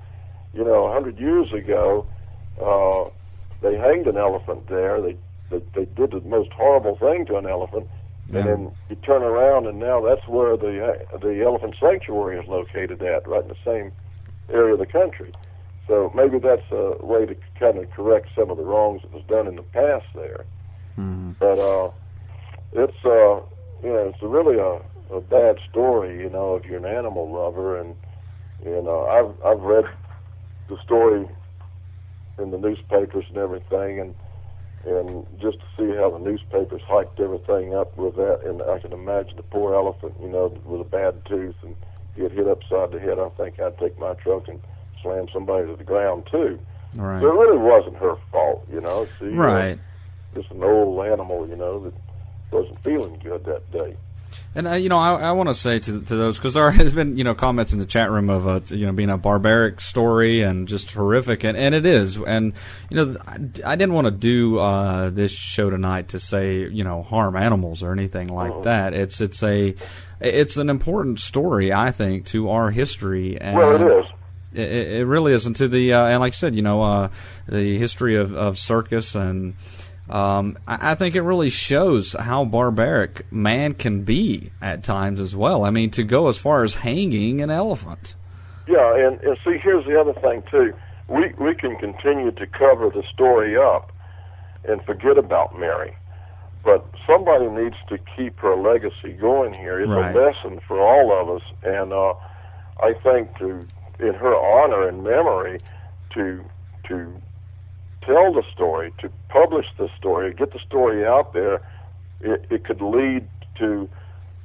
100 years ago, they hanged an elephant there. They did the most horrible thing to an elephant, and then you turn around, and now that's where the elephant sanctuary is located at, right in the same area of the country. So maybe that's a way to kind of correct some of the wrongs that was done in the past there. Mm-hmm. But it's it's really a bad story, if you're an animal lover, and I've read the story in the newspapers and everything, and just to see how the newspapers hyped everything up with that, and I can imagine the poor elephant, with a bad tooth and get hit upside the head. I think I'd take my truck and slam somebody to the ground too. Right. So it really wasn't her fault, See, right. Just an old animal, that wasn't feeling good that day. And I want to say to those, because there has been comments in the chat room of being a barbaric story and just horrific, and it is. And I didn't want to do this show tonight to say harm animals or anything like that. It's an important story, I think, to our history. And well, it is. It really is, and to the and like I said, the history of circus, and I think it really shows how barbaric man can be at times as well. I mean, to go as far as hanging an elephant. Yeah, and see, here's the other thing too. We can continue to cover the story up and forget about Mary, but somebody needs to keep her legacy going here. It's right. A lesson for all of us, and I think in her honor and memory, to tell the story, to publish the story, get the story out there, it could lead to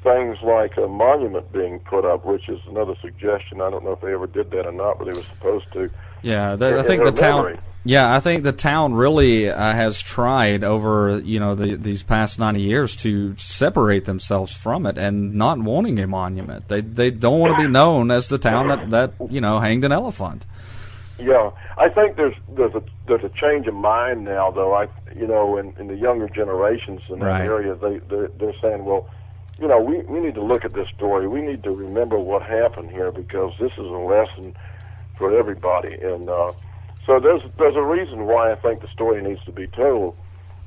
things like a monument being put up, which is another suggestion. I don't know if they ever did that or not, but they were supposed to. Yeah, I think the town. Yeah, I think the town really has tried over these past 90 years to separate themselves from it and not wanting a monument. They don't want to be known as the town that hanged an elephant. Yeah, I think there's a change of mind now, though. In the younger generations in that right. area, they're saying, well, we need to look at this story. We need to remember what happened here, because this is a lesson for everybody. And so there's a reason why I think the story needs to be told,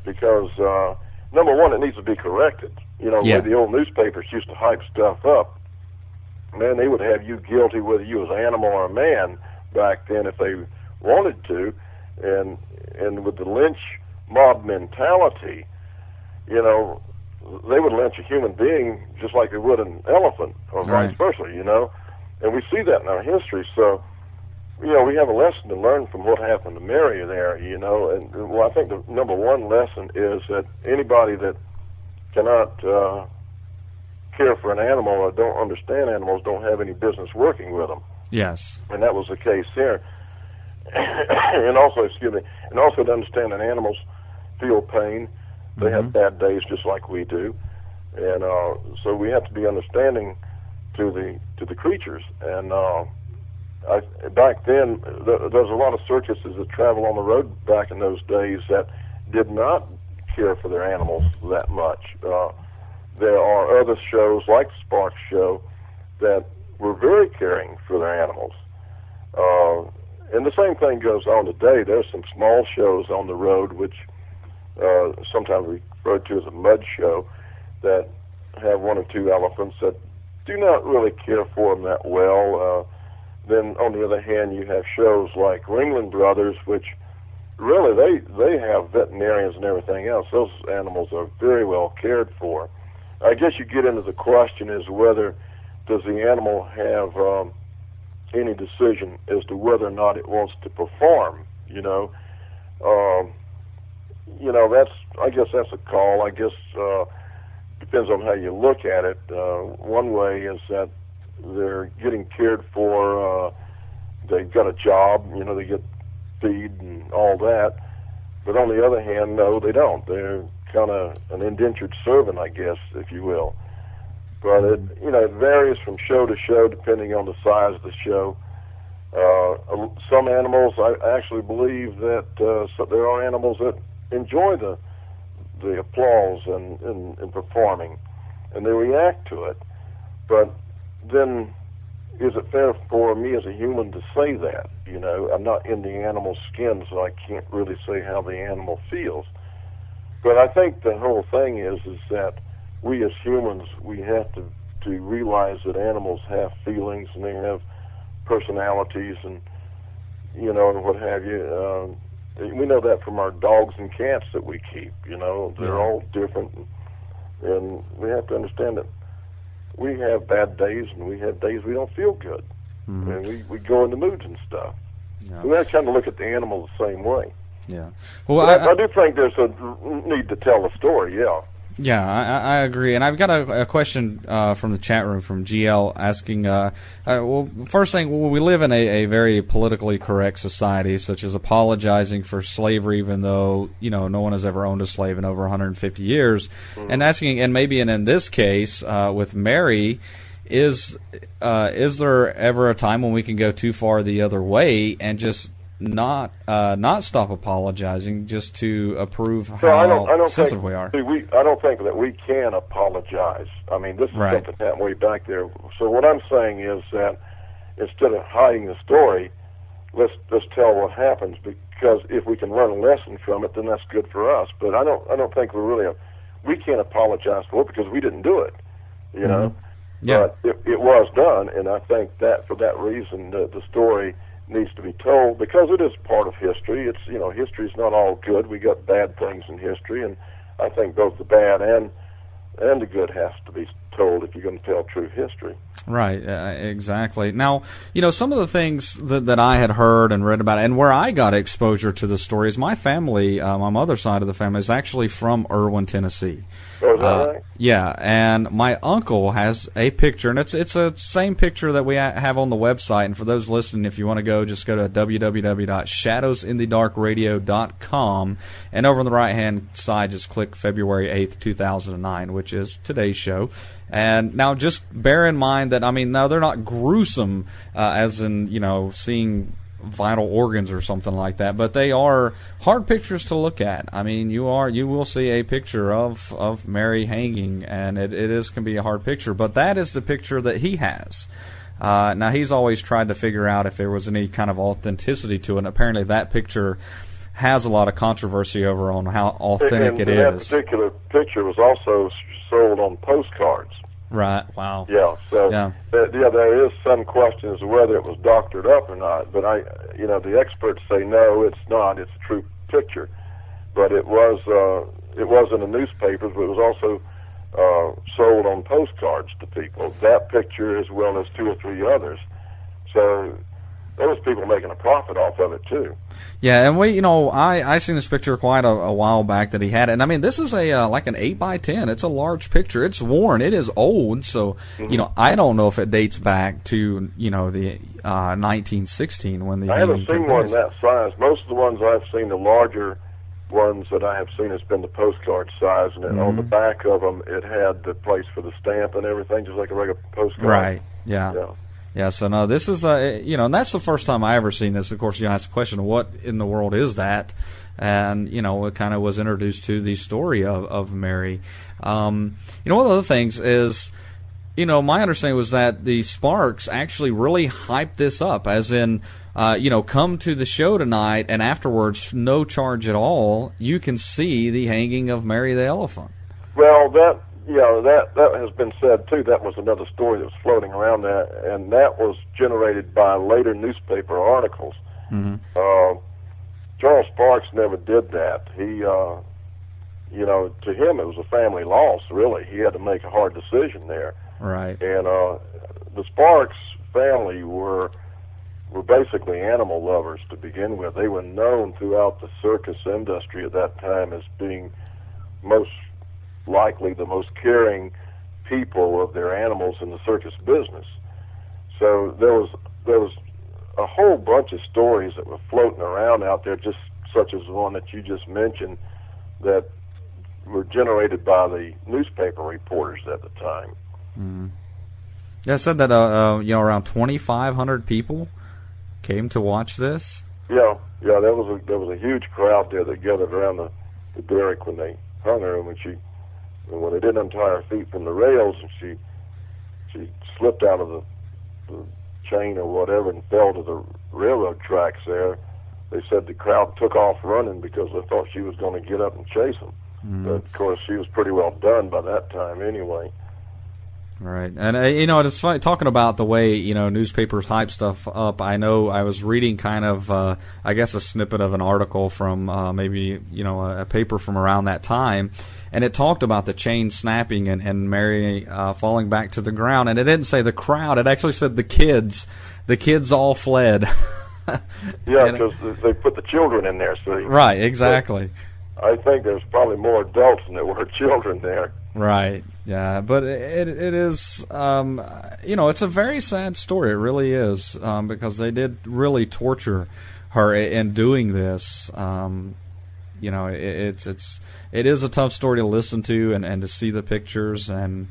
because number one, it needs to be corrected. Where the old newspapers used to hype stuff up, man, they would have you guilty whether you was an animal or a man back then if they wanted to, and with the lynch mob mentality, they would lynch a human being just like they would an elephant, or right. vice versa, and we see that in our history. So, we have a lesson to learn from what happened to Mary there, and I think the number one lesson is that anybody that cannot care for an animal or don't understand animals don't have any business working with them. Yes. And that was the case here. and also to understand that animals feel pain. They have bad days just like we do. And so we have to be understanding to the creatures. And back then, there was a lot of circuses that traveled on the road back in those days that did not care for their animals that much. There are other shows like the Sparks Show that were very caring for their animals. And the same thing goes on today. There's some small shows on the road, which sometimes referred to as a mud show, that have one or two elephants that do not really care for them that well. Then, on the other hand, you have shows like Ringling Brothers, which really they have veterinarians and everything else. Those animals are very well cared for. I guess you get into the question is whether does the animal have any decision as to whether or not it wants to perform. I guess that's a call. I guess depends on how you look at it. One way is that they're getting cared for. They've got a job. They get feed and all that. But on the other hand, no, they don't. They're kind of an indentured servant, I guess, if you will. But it varies from show to show depending on the size of the show. Some animals, I actually believe that there are animals that enjoy the applause and performing, and they react to it. But then, is it fair for me as a human to say that? I'm not in the animal's skin, so I can't really say how the animal feels. But I think the whole thing is that we as humans, we have to realize that animals have feelings and they have personalities and what have you. We know that from our dogs and cats that we keep. They're all different, and we have to understand that we have bad days and we have days we don't feel good, and we go into moods and stuff. Yeah. We have to kind of look at the animal the same way. Yeah. Well, I do think there's a need to tell a story. Yeah. Yeah, I agree. And I've got a question from the chat room from GL asking, well, first thing, we live in a very politically correct society, such as apologizing for slavery, even though, no one has ever owned a slave in over 150 years. Mm-hmm. And asking, and maybe in this case, with Mary, is there ever a time when we can go too far the other way and just not stop apologizing just to approve how sensitive we are? I don't think that we can apologize. I mean, this is something that happened way back there. So what I'm saying is that instead of hiding the story, let's tell what happens, because if we can learn a lesson from it, then that's good for us. But I don't think we can't apologize for it because we didn't do it, know. Yeah. But it was done, and I think that for that reason the story needs to be told, because it is part of history. It's history's not all good. We got bad things in history, and I think both the bad and the good has to be told if you're going to tell true history. Right, exactly. Now, some of the things that I had heard and read about, and where I got exposure to the story, is my family, my mother's side of the family, is actually from Irwin, Tennessee. Oh, is that right? Yeah, and my uncle has a picture, and it's a same picture that we have on the website. And for those listening, if you want to go, just go to www.shadowsinthedarkradio.com, and over on the right-hand side, just click February 8th, 2009, which is today's show. And now just bear in mind that, no, they're not gruesome, as in, seeing vital organs or something like that, but they are hard pictures to look at. You will see a picture of Mary hanging, and it can be a hard picture, but that is the picture that he has. Now, he's always tried to figure out if there was any kind of authenticity to it, and apparently that picture has a lot of controversy over on how authentic it is. That particular picture was also sold on postcards. Right. Wow. Yeah. So there is some question as to whether it was doctored up or not. But the experts say no, it's not. It's a true picture. But it was in the newspapers, but it was also sold on postcards to people. That picture, as well as 2 or 3 others. So there was people making a profit off of it too. Yeah, and I seen this picture quite a while back that he had, and this is like an 8x10. It's a large picture. It's worn. It is old, so I don't know if it dates back to the 1916 when the. I haven't seen one that size. Most of the ones I've seen, the larger ones that I have seen, has been the postcard size, and on the back of them it had the place for the stamp and everything, just like a regular postcard. Right. Yeah. Yeah, so no, this is, and that's the first time I ever seen this. Of course, you ask the question, what in the world is that? And, it kind of was introduced to the story of Mary. One of the other things is, my understanding was that the Sparks actually really hyped this up, as in, come to the show tonight, and afterwards, no charge at all, you can see the hanging of Mary the elephant. Well, that has been said too. That was another story that was floating around there, and that was generated by later newspaper articles. Mm-hmm. Charles Sparks never did that. He, to him it was a family loss. Really, he had to make a hard decision there. Right. And the Sparks family were basically animal lovers to begin with. They were known throughout the circus industry at that time as being most likely the most caring people of their animals in the circus business. So there was a whole bunch of stories that were floating around out there just such as the one that you just mentioned, that were generated by the newspaper reporters at the time. Mm. Yeah, I said that around 2,500 people came to watch this. Yeah, there was a huge crowd there that gathered around the derrick when they hung her, and when they didn't untie her feet from the rails, and she slipped out of the chain or whatever and fell to the railroad tracks there. They said the crowd took off running because they thought she was going to get up and chase them. But of course, she was pretty well done by that time anyway. Right, and it's funny talking about the way newspapers hype stuff up. I know I was reading kind of I guess a snippet of an article from maybe a paper from around that time, and it talked about the chain snapping and Mary falling back to the ground, and it didn't say the crowd; it actually said the kids. The kids all fled. Yeah, because they put the children in there. So right, exactly. I think there's probably more adults than there were children there. Right. Yeah, but it is it's a very sad story. It really is, because they did really torture her in doing this. It is a tough story to listen to and to see the pictures and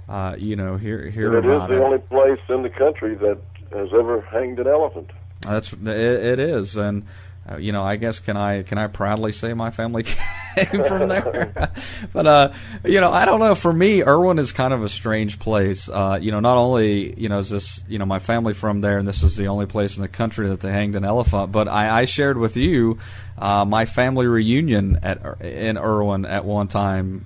hear about it. It is the only place in the country that has ever hanged an elephant. It is, and I guess can I proudly say my family came from there? But I don't know. For me, Irwin is kind of a strange place. Not only is this my family from there, and this is the only place in the country that they hanged an elephant. But I shared with you my family reunion in Irwin at one time,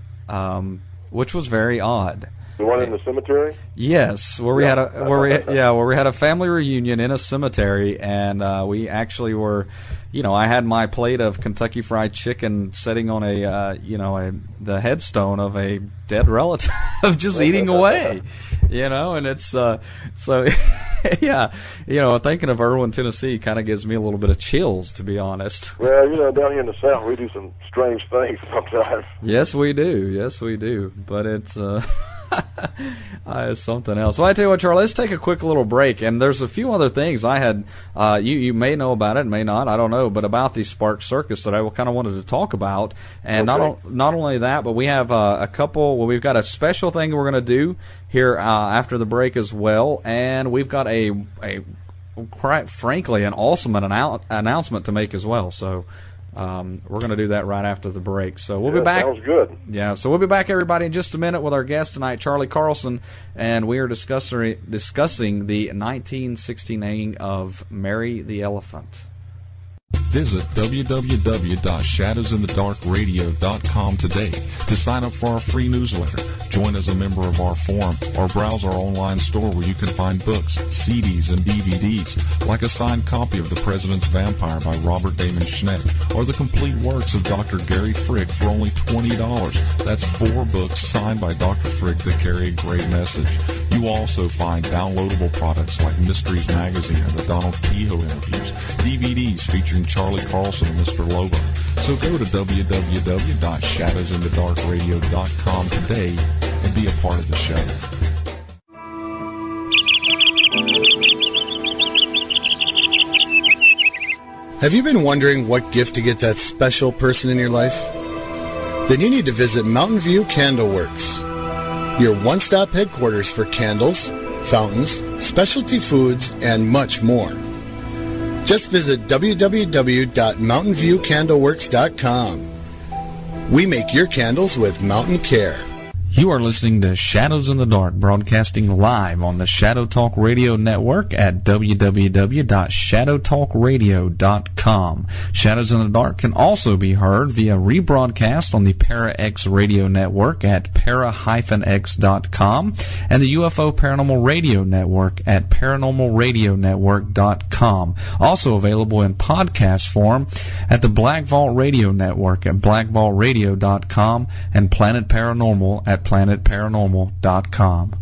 which was very odd. The one in the cemetery? Yes, where we had a family reunion in a cemetery, and we actually were, I had my plate of Kentucky Fried Chicken sitting on the headstone of a dead relative, just eating away, and it's so yeah, thinking of Irwin, Tennessee, kind of gives me a little bit of chills, to be honest. Well, down here in the South, we do some strange things sometimes. Yes, we do, but it's. It's something else. Well, I tell you what, Charlie, let's take a quick little break. And there's a few other things I had. You may know about it, may not. I don't know, but about the Spark Circus that I kind of wanted to talk about. And okay. not only that, but we have a couple. Well, we've got a special thing we're going to do here after the break as well, and we've got a quite frankly an awesome announcement to make as well. So. We're going to do that right after the break. So we'll be back. Sounds good. Yeah, so we'll be back, everybody, in just a minute with our guest tonight, Charlie Carlson, and we are discussing the 1916 hanging of Mary the Elephant. Visit www.shadowsinthedarkradio.com today to sign up for our free newsletter, join as a member of our forum, or browse our online store where you can find books, CDs, and DVDs, like a signed copy of The President's Vampire by Robert Damon Schneck, or the complete works of Dr. Gary Frick for only $20. That's 4 books signed by Dr. Frick that carry a great message. You also find downloadable products like Mysteries Magazine and the Donald Kehoe interviews, DVDs featuring Charlie Carlson and Mr. Lobo. So go to www.shadowsinthedarkradio.com today and be a part of the show. Have you been wondering what gift to get that special person in your life? Then you need to visit Mountain View Candle Works, your one-stop headquarters for candles, fountains, specialty foods, and much more. Just visit www.mountainviewcandleworks.com. We make your candles with mountain care. You are listening to Shadows in the Dark, broadcasting live on the Shadow Talk Radio Network at www.shadowtalkradio.com. Shadows in the Dark can also be heard via rebroadcast on the Para-X Radio Network at para-x.com and the UFO Paranormal Radio Network at paranormalradionetwork.com. Also available in podcast form at the Black Vault Radio Network at blackvaultradio.com and Planet Paranormal at planetparanormal.com.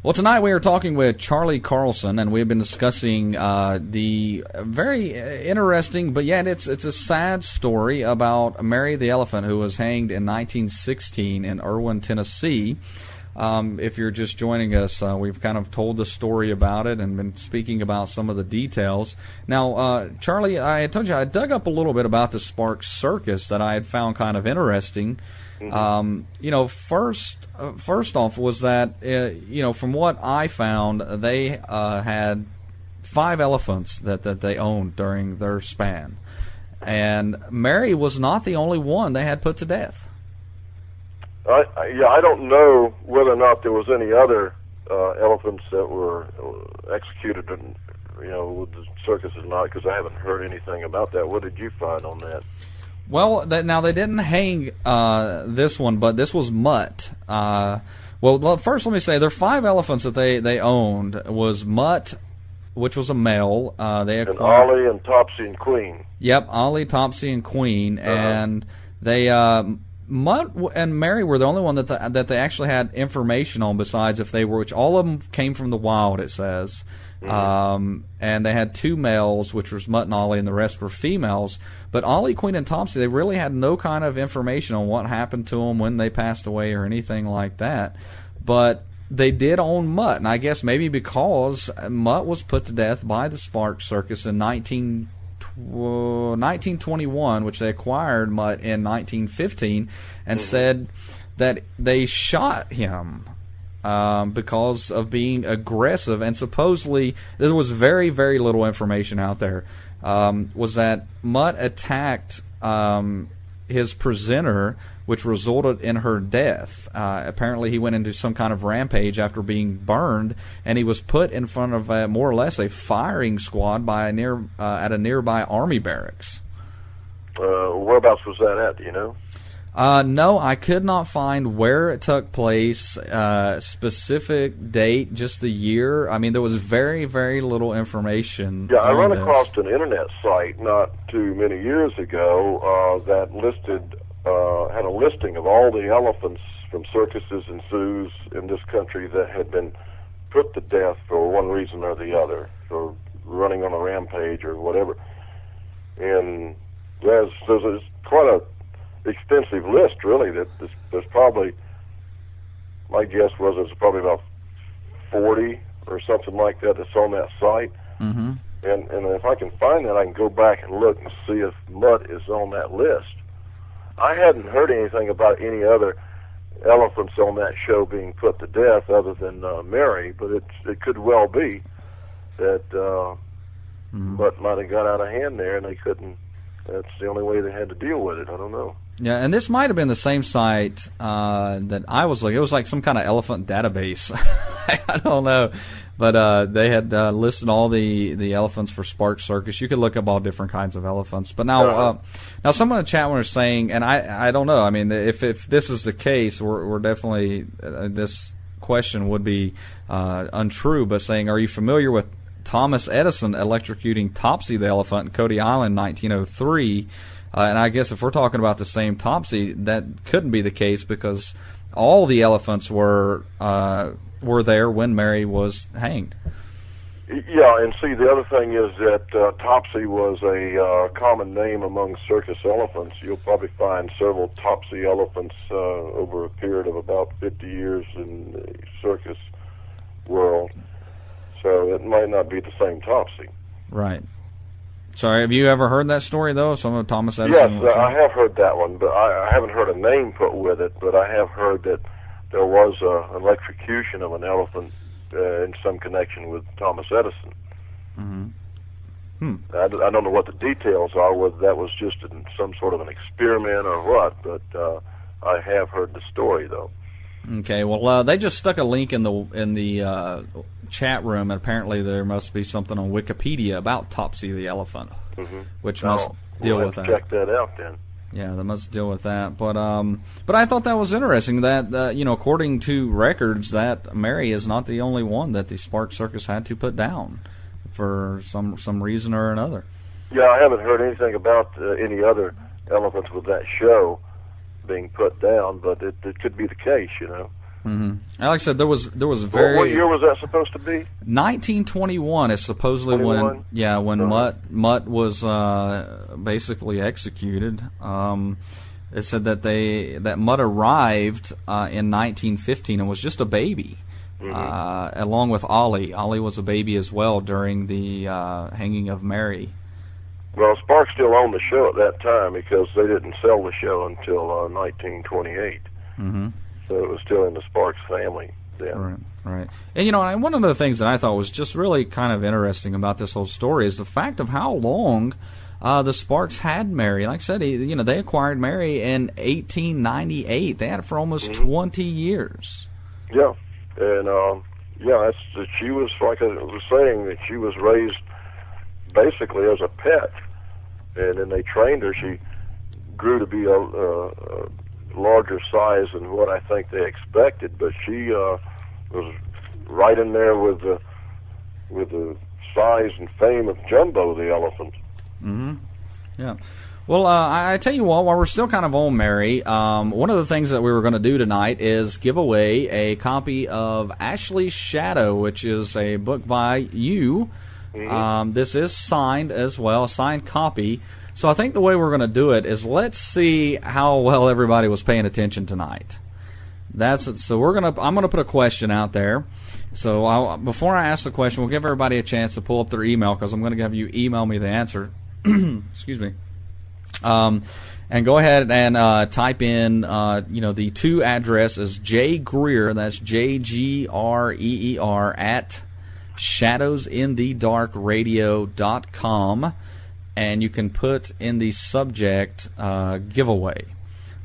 Well, tonight we are talking with Charlie Carlson, and we've been discussing the very interesting, but yet it's a sad story about Mary the Elephant, who was hanged in 1916 in Irwin, Tennessee. If you're just joining us, we've kind of told the story about it and been speaking about some of the details. Now, Charlie, I told you I dug up a little bit about the Sparks Circus that I had found kind of interesting. Mm-hmm. First off was that, from what I found, they had 5 elephants that they owned during their span. And Mary was not the only one they had put to death. I don't know whether or not there was any other elephants that were executed, with the circus or not, because I haven't heard anything about that. What did you find on that? Well, now they didn't hang this one, but this was Mutt. Well, first let me say there are 5 elephants that they owned. Was Mutt, which was a male. They acquired, and Ollie and Topsy and Queen. Yep, Ollie, Topsy, and Queen, and they Mutt and Mary were the only one that they actually had information on. Besides, if they were, which all of them came from the wild, it says. Mm-hmm. And they had 2 males, which was Mutt and Ollie, and the rest were females. But Ollie, Queen, and Topsy, they really had no kind of information on what happened to them, when they passed away, or anything like that. But they did own Mutt, and I guess maybe because Mutt was put to death by the Sparks Circus in 1921, which they acquired Mutt in 1915, and said that they shot him because of being aggressive, and supposedly there was very, very little information out there. Was that Mutt attacked his presenter, which resulted in her death. Apparently he went into some kind of rampage after being burned, and he was put in front of more or less a firing squad by at a nearby army barracks. Whereabouts was that at, do you know? No, I could not find where it took place, specific date, just the year. I mean, there was very, very little information. Yeah, I ran across an internet site not too many years ago that had a listing of all the elephants from circuses and zoos in this country that had been put to death for one reason or the other, for running on a rampage or whatever. And there's quite a extensive list, really. That there's probably, my guess was there's probably about 40 or something like that that's on that site. Mm-hmm. And if I can find that, I can go back and look and see if Mutt is on that list. I hadn't heard anything about any other elephants on that show being put to death other than Mary, but it could well be that Mutt might have got out of hand there, and they couldn't. That's the only way they had to deal with it. I don't know. Yeah, and this might have been the same site that I was looking. It was like some kind of elephant database. I don't know. But they had listed all the elephants for Sparks Circus. You could look up all different kinds of elephants. But now someone in the chat was saying, and I don't know. I mean, if this is the case, we're definitely this question would be untrue. But saying, are you familiar with Thomas Edison electrocuting Topsy the elephant in Cody Island in 1903? And I guess if we're talking about the same Topsy, that couldn't be the case because all the elephants were there when Mary was hanged. Yeah, and see, the other thing is that Topsy was a common name among circus elephants. You'll probably find several Topsy elephants over a period of about 50 years in the circus world. So it might not be the same Topsy. Right. Sorry, have you ever heard that story, though? Some of Thomas Edison? Yes, I have heard that one, but I haven't heard a name put with it, but I have heard that there was an electrocution of an elephant in some connection with Thomas Edison. Mm-hmm. I don't know what the details are, whether that was just some sort of an experiment or what, but I have heard the story, though. Okay, well, they just stuck a link in the chat room, and apparently there must be something on Wikipedia about Topsy the elephant, which must deal with that. Check that out then. Yeah, they must deal with that. But I thought that was interesting that according to records, that Mary is not the only one that the Sparks Circus had to put down for some reason or another. Yeah, I haven't heard anything about any other elephants with that show being put down, but it could be the case, Mm-hmm. Like I said, there was very. What year was that supposed to be? 1921 is supposedly 21? when Mutt was basically executed. It said that Mutt arrived in 1915 and was just a baby, along with Ollie. Ollie was a baby as well during the hanging of Mary. Well, Sparks still owned the show at that time because they didn't sell the show until 1928. Mm-hmm. So it was still in the Sparks family then. Right. And, one of the things that I thought was just really kind of interesting about this whole story is the fact of how long the Sparks had Mary. Like I said, they acquired Mary in 1898. They had it for almost 20 years. Yeah. And, she was, like I was saying, that she was raised basically as a pet. And then they trained her. She grew to be a larger size than what I think they expected, but she was right in there with the size and fame of Jumbo the elephant. Mm-hmm. Yeah. Well, I tell you what, while we're still kind of on Mary, one of the things that we were going to do tonight is give away a copy of Ashley's Shadow, which is a book by you. Mm-hmm. This is signed as well, a signed copy. So I think the way we're going to do it is let's see how well everybody was paying attention tonight. So I'm going to put a question out there. So before I ask the question, we'll give everybody a chance to pull up their email because I'm going to have you email me the answer. Excuse me. And go ahead and type in, the to address is J Greer, that's JGREER at shadowsinthedarkradio.com, and you can put in the subject giveaway.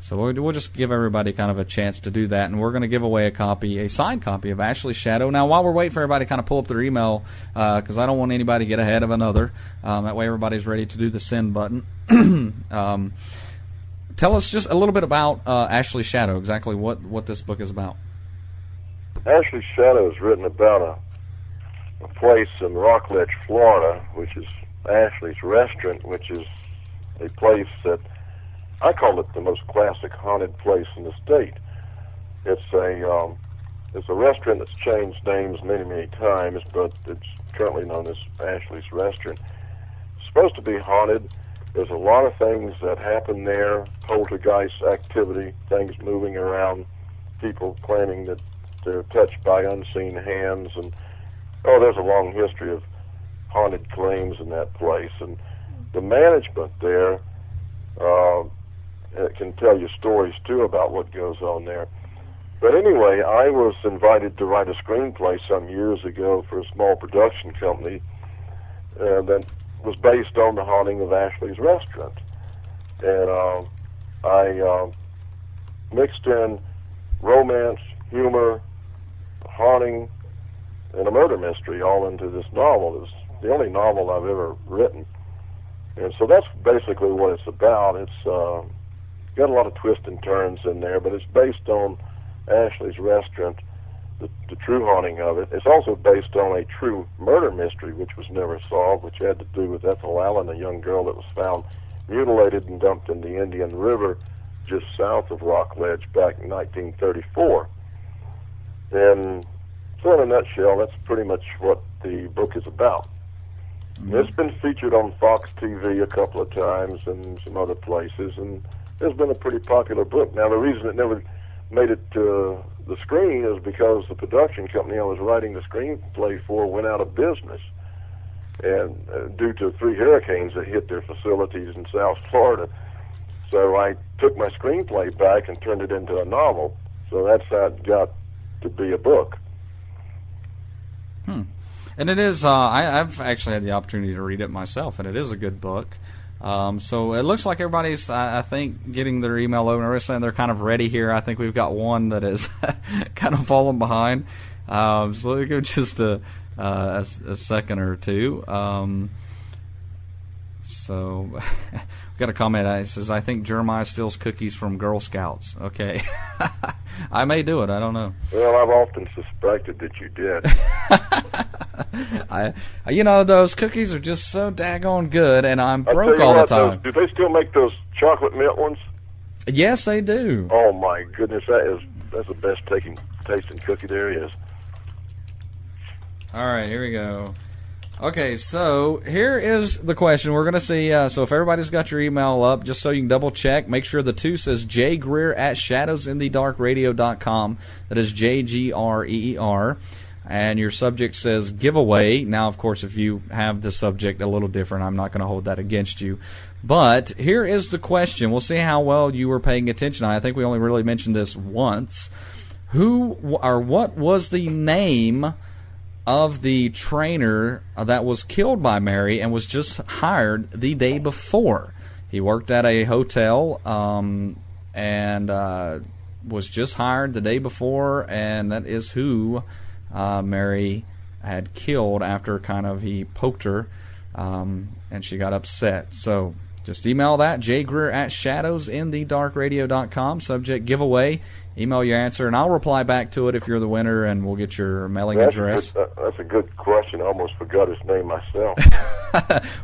So we'll just give everybody kind of a chance to do that, and we're going to give away a signed copy of Ashley's Shadow. Now, while we're waiting for everybody to kind of pull up their email, because I don't want anybody to get ahead of another, that way everybody's ready to do the send button. Tell us just a little bit about Ashley's Shadow, exactly what this book is about. Ashley's Shadow is written about a place in Rockledge, Florida, which is Ashley's Restaurant, which is a place that I call it the most classic haunted place in the state. It's a restaurant that's changed names many, many times, but it's currently known as Ashley's Restaurant. It's supposed to be haunted. There's a lot of things that happen there, poltergeist activity, things moving around, people claiming that they're touched by unseen hands, and there's a long history of haunted claims in that place. And the management there can tell you stories, too, about what goes on there. But anyway, I was invited to write a screenplay some years ago for a small production company that was based on the haunting of Ashley's Restaurant. And I mixed in romance, humor, haunting, and a murder mystery all into this novel. It was the only novel I've ever written. And so that's basically what it's about. It's got a lot of twists and turns in there, but it's based on Ashley's Restaurant, the true haunting of it. It's also based on a true murder mystery, which was never solved, which had to do with Ethel Allen, a young girl that was found mutilated and dumped in the Indian River just south of Rockledge back in 1934. And so in a nutshell, that's pretty much what the book is about. Mm-hmm. It's been featured on Fox TV a couple of times and some other places, and it's been a pretty popular book. Now, the reason it never made it to the screen is because the production company I was writing the screenplay for went out of business, and due to 3 hurricanes that hit their facilities in South Florida. So I took my screenplay back and turned it into a novel. So that's how it got to be a book. And it is, I've actually had the opportunity to read it myself, and it is a good book. So it looks like everybody's, I think, getting their email over. They're saying they're kind of ready here. I think we've got one that is kind of falling behind. So we'll give just a second or two. So we've got a comment. It says, I think Jeremiah steals cookies from Girl Scouts. Okay. I may do it. I don't know. Well, I've often suspected that you did. Those cookies are just so daggone good, and I'm broke all the time. Do they still make those chocolate mint ones? Yes, they do. Oh, my goodness. That's the best tasting cookie there is. All right, here we go. Okay, so here is the question. We're going to see, so if everybody's got your email up, just so you can double check, make sure the 2 says jgreer@shadowsinthedarkradio.com. That is JGREER. And your subject says giveaway. Now, of course, if you have the subject a little different, I'm not going to hold that against you. But here is the question. We'll see how well you were paying attention. I think we only really mentioned this once. What was the name of the trainer that was killed by Mary and was just hired the day before? He worked at a hotel and was just hired the day before, and that is who Mary had killed after he poked her, and she got upset. So just email that, jgreer@shadowsinthedarkradio.com, subject giveaway. Email your answer, and I'll reply back to it if you're the winner, and we'll get your mailing address. That's a good question. I almost forgot his name myself.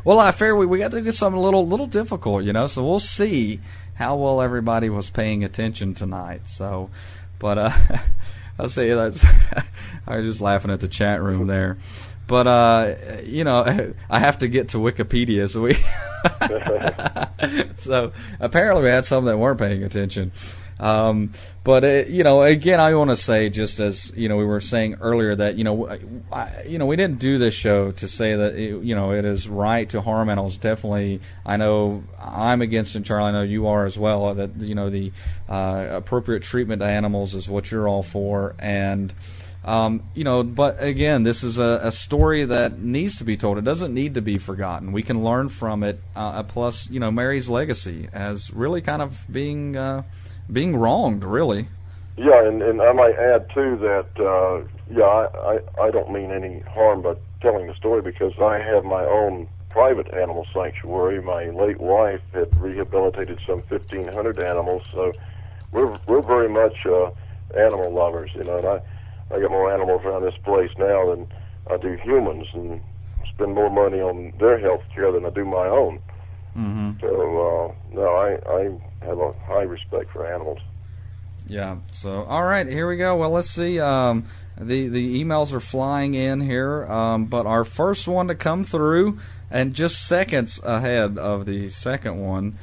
Well, I fear we got to get something a little difficult, so we'll see how well everybody was paying attention tonight. So, but I'll say that's I was just laughing at the chat room there. But, I have to get to Wikipedia, so apparently we had some that weren't paying attention. But again, I want to say, just as we were saying earlier, that we didn't do this show to say that it is right to harm animals. Definitely, I know I'm against it, Charlie. I know you are as well. That the appropriate treatment to animals is what you're all for, and but again, this is a story that needs to be told. It doesn't need to be forgotten. We can learn from it. Plus, Mary's legacy as really kind of being wronged, really. Yeah, and I might add too that I don't mean any harm by telling the story, because I have my own private animal sanctuary. My late wife had rehabilitated some 1,500 animals, so we're very much animal lovers, and I got more animals around this place now than I do humans, and spend more money on their health care than I do my own. Mm-hmm. So, I have a high respect for animals. Yeah. So, all right, here we go. Well, let's see. The emails are flying in here, but our first one to come through, and just seconds ahead of the second one.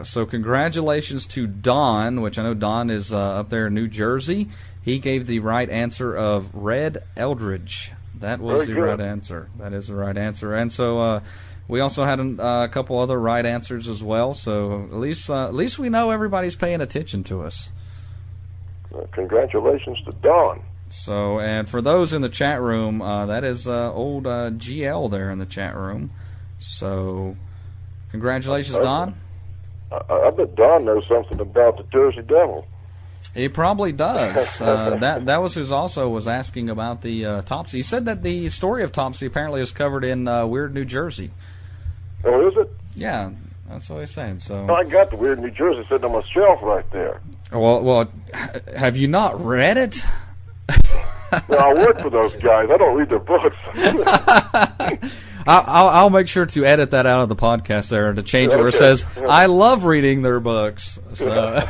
So, congratulations to Don, which I know Don is up there in New Jersey. He gave the right answer of Red Eldridge. That was the right answer. That is the right answer. And so we also had a couple other right answers as well. So at least we know everybody's paying attention to us. Congratulations to Don. So, and for those in the chat room, that is old GL there in the chat room. So congratulations, Don. I bet Don knows something about the Jersey Devil. He probably does. That was who also was asking about the Topsy. He said that the story of Topsy apparently is covered in Weird New Jersey. Oh, is it? Yeah, that's what he's saying. So I got the Weird New Jersey sitting on my shelf right there. Well, have you not read it? Well, I work for those guys. I don't read their books. I'll make sure to edit that out of the podcast there to change it where it says, I love reading their books. So,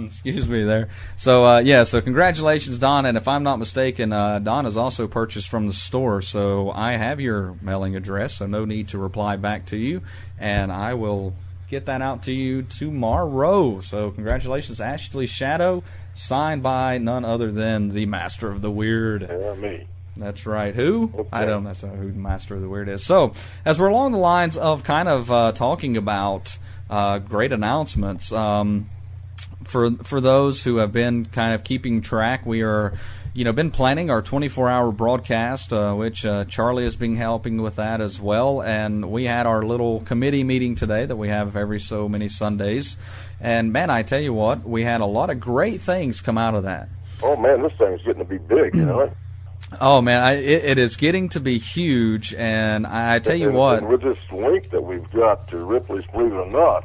excuse me there. So, so congratulations, Don. And if I'm not mistaken, Don has also purchased from the store. So I have your mailing address, so no need to reply back to you. And I will get that out to you tomorrow. So congratulations, Ashley Shadow, signed by none other than the Master of the Weird. Yeah, me. That's right. Who? Okay. I don't know who the Master of the Weird is. So, as we're along the lines of kind of talking about great announcements, for those who have been kind of keeping track, we are, been planning our 24-hour broadcast, which Charlie has been helping with that as well. And we had our little committee meeting today that we have every so many Sundays. And, man, I tell you what, we had a lot of great things come out of that. Oh, man, this thing's getting to be big, Oh, man, it is getting to be huge, and I tell you what. And with this link that we've got to Ripley's, believe it or not,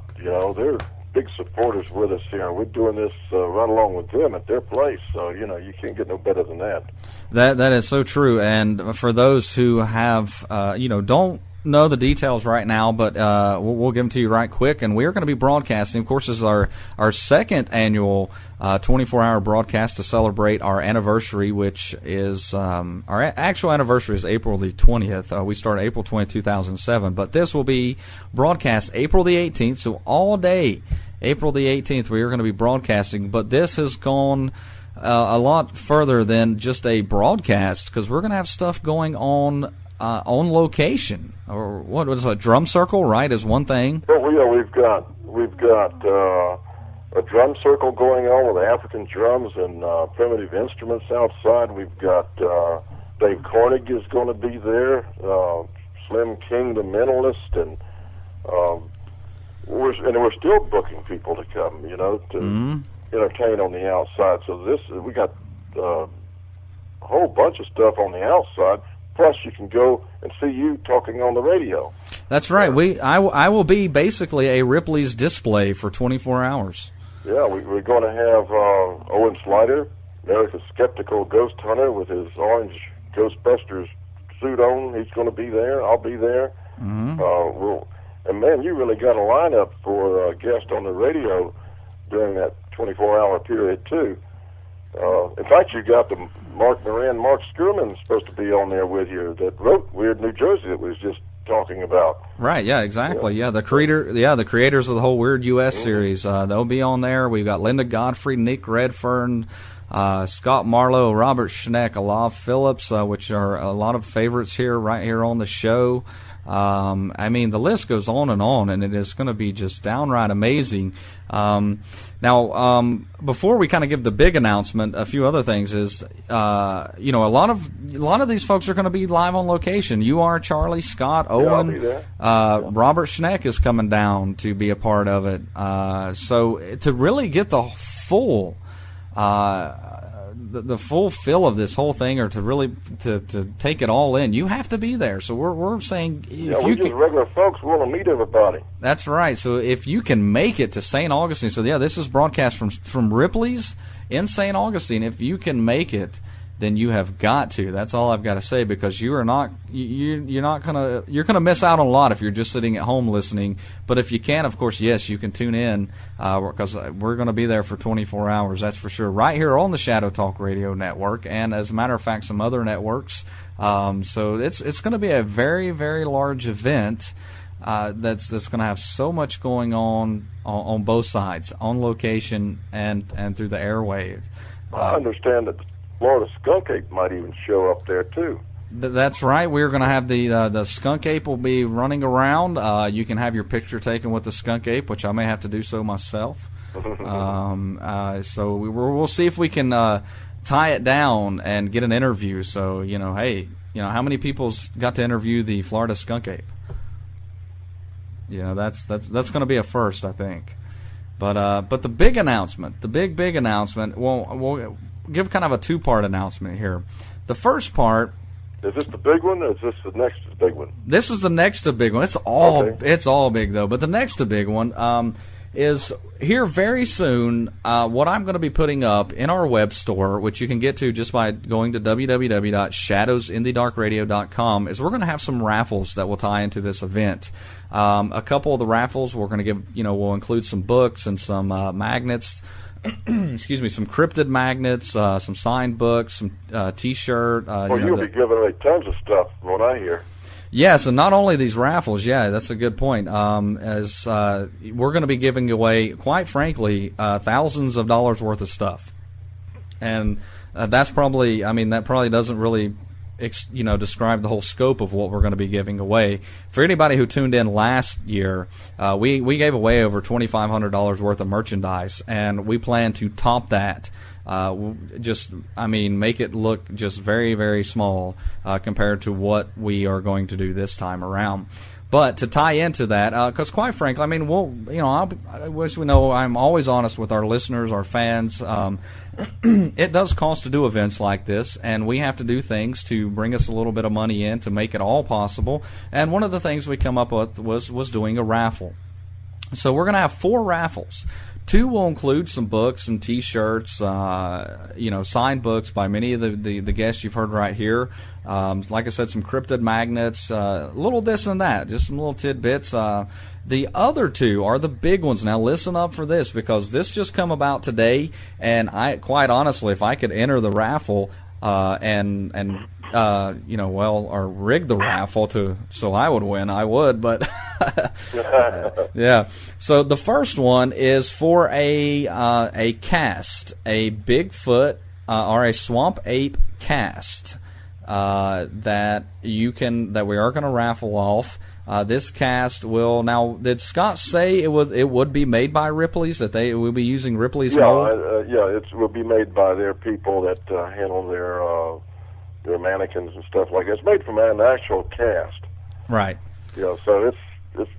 they're big supporters with us here. We're doing this right along with them at their place, so, you can't get no better than that. That is so true, and for those who have, don't know the details right now, but we'll give them to you right quick. And we are going to be broadcasting. Of course, this is our second annual 24-hour broadcast to celebrate our anniversary, which is our actual anniversary is April the 20th. We started April 20th, 2007, but this will be broadcast April the 18th, so all day April the 18th we are going to be broadcasting. But this has gone a lot further than just a broadcast, because we're going to have stuff going on location, or what was a drum circle, right? Is one thing. Well, yeah, we've got a drum circle going on with African drums and primitive instruments outside. We've got Dave Cornig is going to be there, Slim King the Mentalist, and we're still booking people to come, to entertain on the outside. So we got a whole bunch of stuff on the outside. Plus, you can go and see you talking on the radio. That's right. I will be basically a Ripley's display for 24 hours. Yeah, we're going to have Owen Slider, America's Skeptical Ghost Hunter, with his orange Ghostbusters suit on. He's going to be there. I'll be there. Mm-hmm. And man, you really got a lineup for a guest on the radio during that 24-hour period too. In fact, you got the Mark Skurman's supposed to be on there with you, that wrote Weird New Jersey that we was just talking about. Right, yeah, exactly. Yeah, the creators of the whole Weird US series, they'll be on there. We've got Linda Godfrey, Nick Redfern, Scott Marlowe, Robert Schneck, Alav Phillips, which are a lot of favorites right here on the show. I mean, the list goes on, and it is going to be just downright amazing. Now, before we kind of give the big announcement, a few other things is, a lot of these folks are going to be live on location. You are, Charlie, Scott, Owen, Robert Schneck is coming down to be a part of it. So to really get the full, the full feel of this whole thing, or to really to take it all in, you have to be there. So we're saying, if we just regular folks want to meet everybody. That's right. So if you can make it to St. Augustine, so yeah, this is broadcast from Ripley's in St. Augustine. If you can make it, then you have got to. That's all I've got to say, because you're gonna miss out on a lot if you're just sitting at home listening. But if you can, of course, yes, you can tune in, because we're going to be there for 24 hours. That's for sure. Right here on the Shadow Talk Radio Network, and as a matter of fact, some other networks. So it's going to be a very, very large event. That's going to have so much going on both sides, on location and through the airwave. I understand that Florida skunk ape might even show up there too. That's right. We're going to have the skunk ape will be running around. You can have your picture taken with the skunk ape, which I may have to do so myself. So we'll see if we can tie it down and get an interview. So hey, how many people's got to interview the Florida skunk ape? That's going to be a first, I think. But the big announcement, the big announcement. We'll give kind of a two-part announcement here. The first part. Is this the big one, or is this the next big one? This is the next big one. It's all big though. But the next big one is here very soon. What I'm going to be putting up in our web store, which you can get to just by going to www.shadowsinthedarkradio.com, is we're going to have some raffles that will tie into this event. A couple of the raffles we're going to give, will include some books and some magnets. Excuse me, some cryptid magnets, some signed books, some T-shirt. You'll be giving away tons of stuff, from what I hear. Yes, and not only these raffles. Yeah, that's a good point. As we're going to be giving away, quite frankly, thousands of dollars worth of stuff, and that's probably. I mean, that probably doesn't really describe the whole scope of what we're going to be giving away. For anybody who tuned in last year, we gave away over $2,500 worth of merchandise, and we plan to top that. Make it look just very, very small compared to what we are going to do this time around. But to tie into that, because quite frankly, I mean, as we know, I'm always honest with our listeners, our fans. It does cost to do events like this, and we have to do things to bring us a little bit of money in to make it all possible. And one of the things we come up with was doing a raffle. So we're going to have 4 raffles. 2 will include some books and T-shirts, signed books by many of the guests you've heard right here. Like I said, some cryptid magnets, a little this and that, just some little tidbits. The other 2 are the big ones. Now listen up for this, because this just come about today, and I, quite honestly, if I could enter the raffle or rig the raffle so I would win, I would, but yeah. So the first one is for a cast, a Bigfoot or a swamp ape cast that we are going to raffle off. This cast will now. Did Scott say it would be made by Ripley's? That they will be using Ripley's mold? It will be made by their people that handle their mannequins and stuff like that. It's made from an actual cast. Right. Yeah, so it's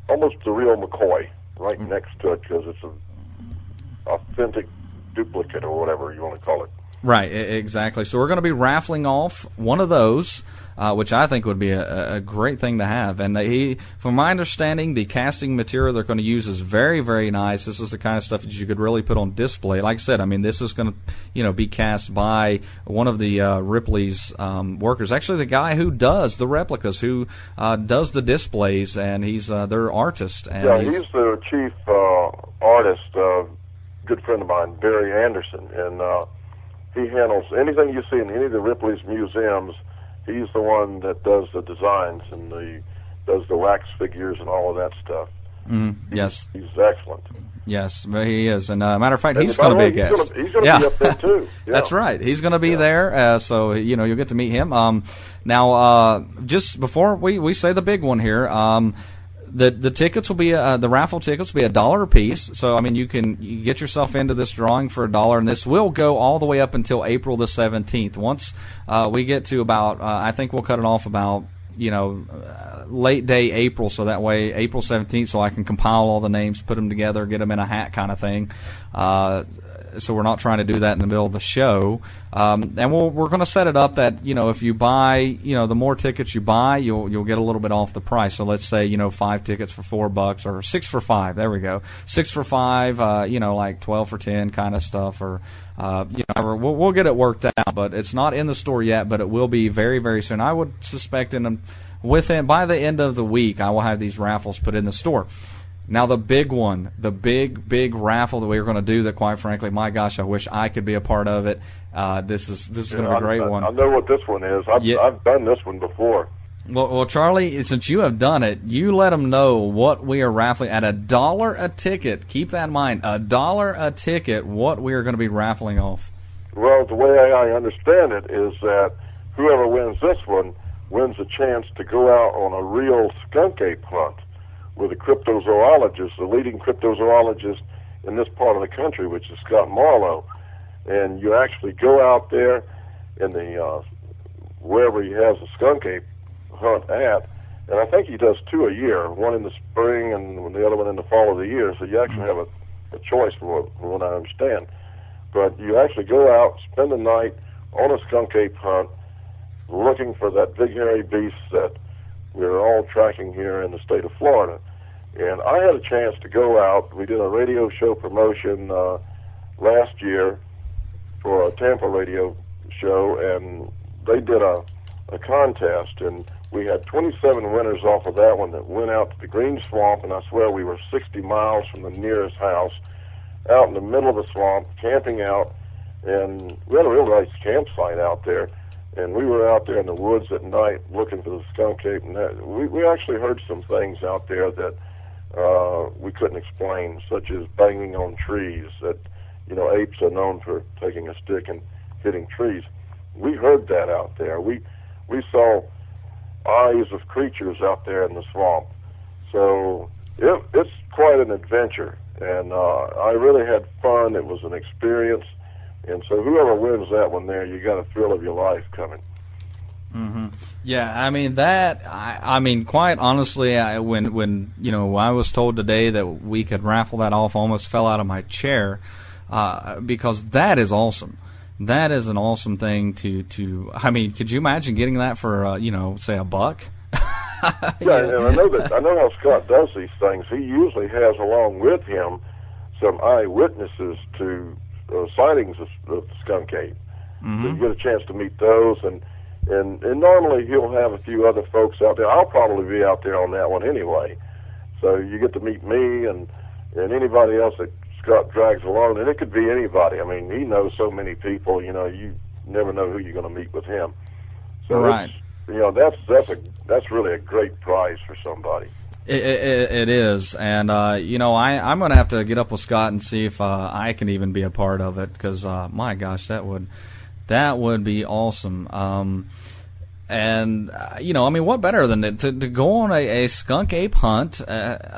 almost a real McCoy right next to it, because it's an authentic duplicate or whatever you want to call it. Right, exactly. So we're going to be raffling off one of those, which I think would be a great thing to have. And from my understanding, the casting material they're going to use is very, very nice. This is the kind of stuff that you could really put on display. Like I said, I mean, this is going to, be cast by one of the Ripley's workers. Actually, the guy who does the replicas, who does the displays, and he's their artist. And he's the chief artist, good friend of mine, Barry Anderson, and he handles anything you see in any of the Ripley's museums. He's the one that does the designs and does the wax figures and all of that stuff. Yes. He's excellent. Yes, he is. And matter of fact, he's going to be a guest. He's going to be up there, too. Yeah. That's right. He's going to be there, so, you'll get to meet him. Now, just before we say the big one here, the tickets will be the raffle tickets will be $1 a piece. So I mean, you get yourself into this drawing for $1, and this will go all the way up until April the 17th. Once we get to about, I think we'll cut it off about late day April, so that way April 17th, so I can compile all the names, put them together, get them in a hat kind of thing. So we're not trying to do that in the middle of the show. And we're going to set it up that, if you buy, the more tickets you buy, you'll get a little bit off the price. So let's say, 5 tickets for $4 or 6 for $5. There we go. 6 for $5, like 12 for 10 kind of stuff, or, we'll get it worked out, but it's not in the store yet, but it will be very, very soon. I would suspect by the end of the week, I will have these raffles put in the store. Now the big one, the big raffle that we were going to do that, quite frankly, my gosh, I wish I could be a part of it. This is going to be a great one. I know what this one is. I've done this one before. Well, Charlie, since you have done it, you let them know what we are raffling at $1 a ticket. Keep that in mind, $1 a ticket, what we are going to be raffling off. Well, the way I understand it is that whoever wins this one wins a chance to go out on a real skunk ape hunt with a cryptozoologist, the leading cryptozoologist in this part of the country, which is Scott Marlowe. And you actually go out there in the wherever he has a skunk ape hunt at, and I think he does 2 a year, one in the spring and the other one in the fall of the year, so you actually have a choice from what I understand. But you actually go out, spend the night on a skunk ape hunt, looking for that big hairy beast that we're all tracking here in the state of Florida. And I had a chance to go out. We did a radio show promotion last year for a Tampa radio show, and they did a contest, and we had 27 winners off of that one that went out to the Green Swamp, and I swear we were 60 miles from the nearest house, out in the middle of the swamp, camping out, and we had a real nice campsite out there. And we were out there in the woods at night looking for the skunk ape, and we actually heard some things out there that we couldn't explain, such as banging on trees. That apes are known for taking a stick and hitting trees. We heard that out there. We saw eyes of creatures out there in the swamp. So it's quite an adventure, and I really had fun. It was an experience. And so whoever wins that one there, you got a thrill of your life coming. Mm-hmm. Yeah, I mean that. I mean, quite honestly, when I was told today that we could raffle that off, I almost fell out of my chair because that is awesome. That is an awesome thing to. I mean, could you imagine getting that for say $1? Yeah, and I know how Scott does these things. He usually has along with him some eyewitnesses to sightings of the skunk ape. Mm-hmm. So you get a chance to meet those, and normally he'll have a few other folks out there. I'll probably be out there on that one anyway. So you get to meet me and anybody else that Scott drags along, and it could be anybody. I mean, he knows so many people. You know, you never know who you're going to meet with him. So right. That's really a great prize for somebody. It is, and I'm going to have to get up with Scott and see if I can even be a part of it, because my gosh, that would be awesome. What better than to go on a skunk ape hunt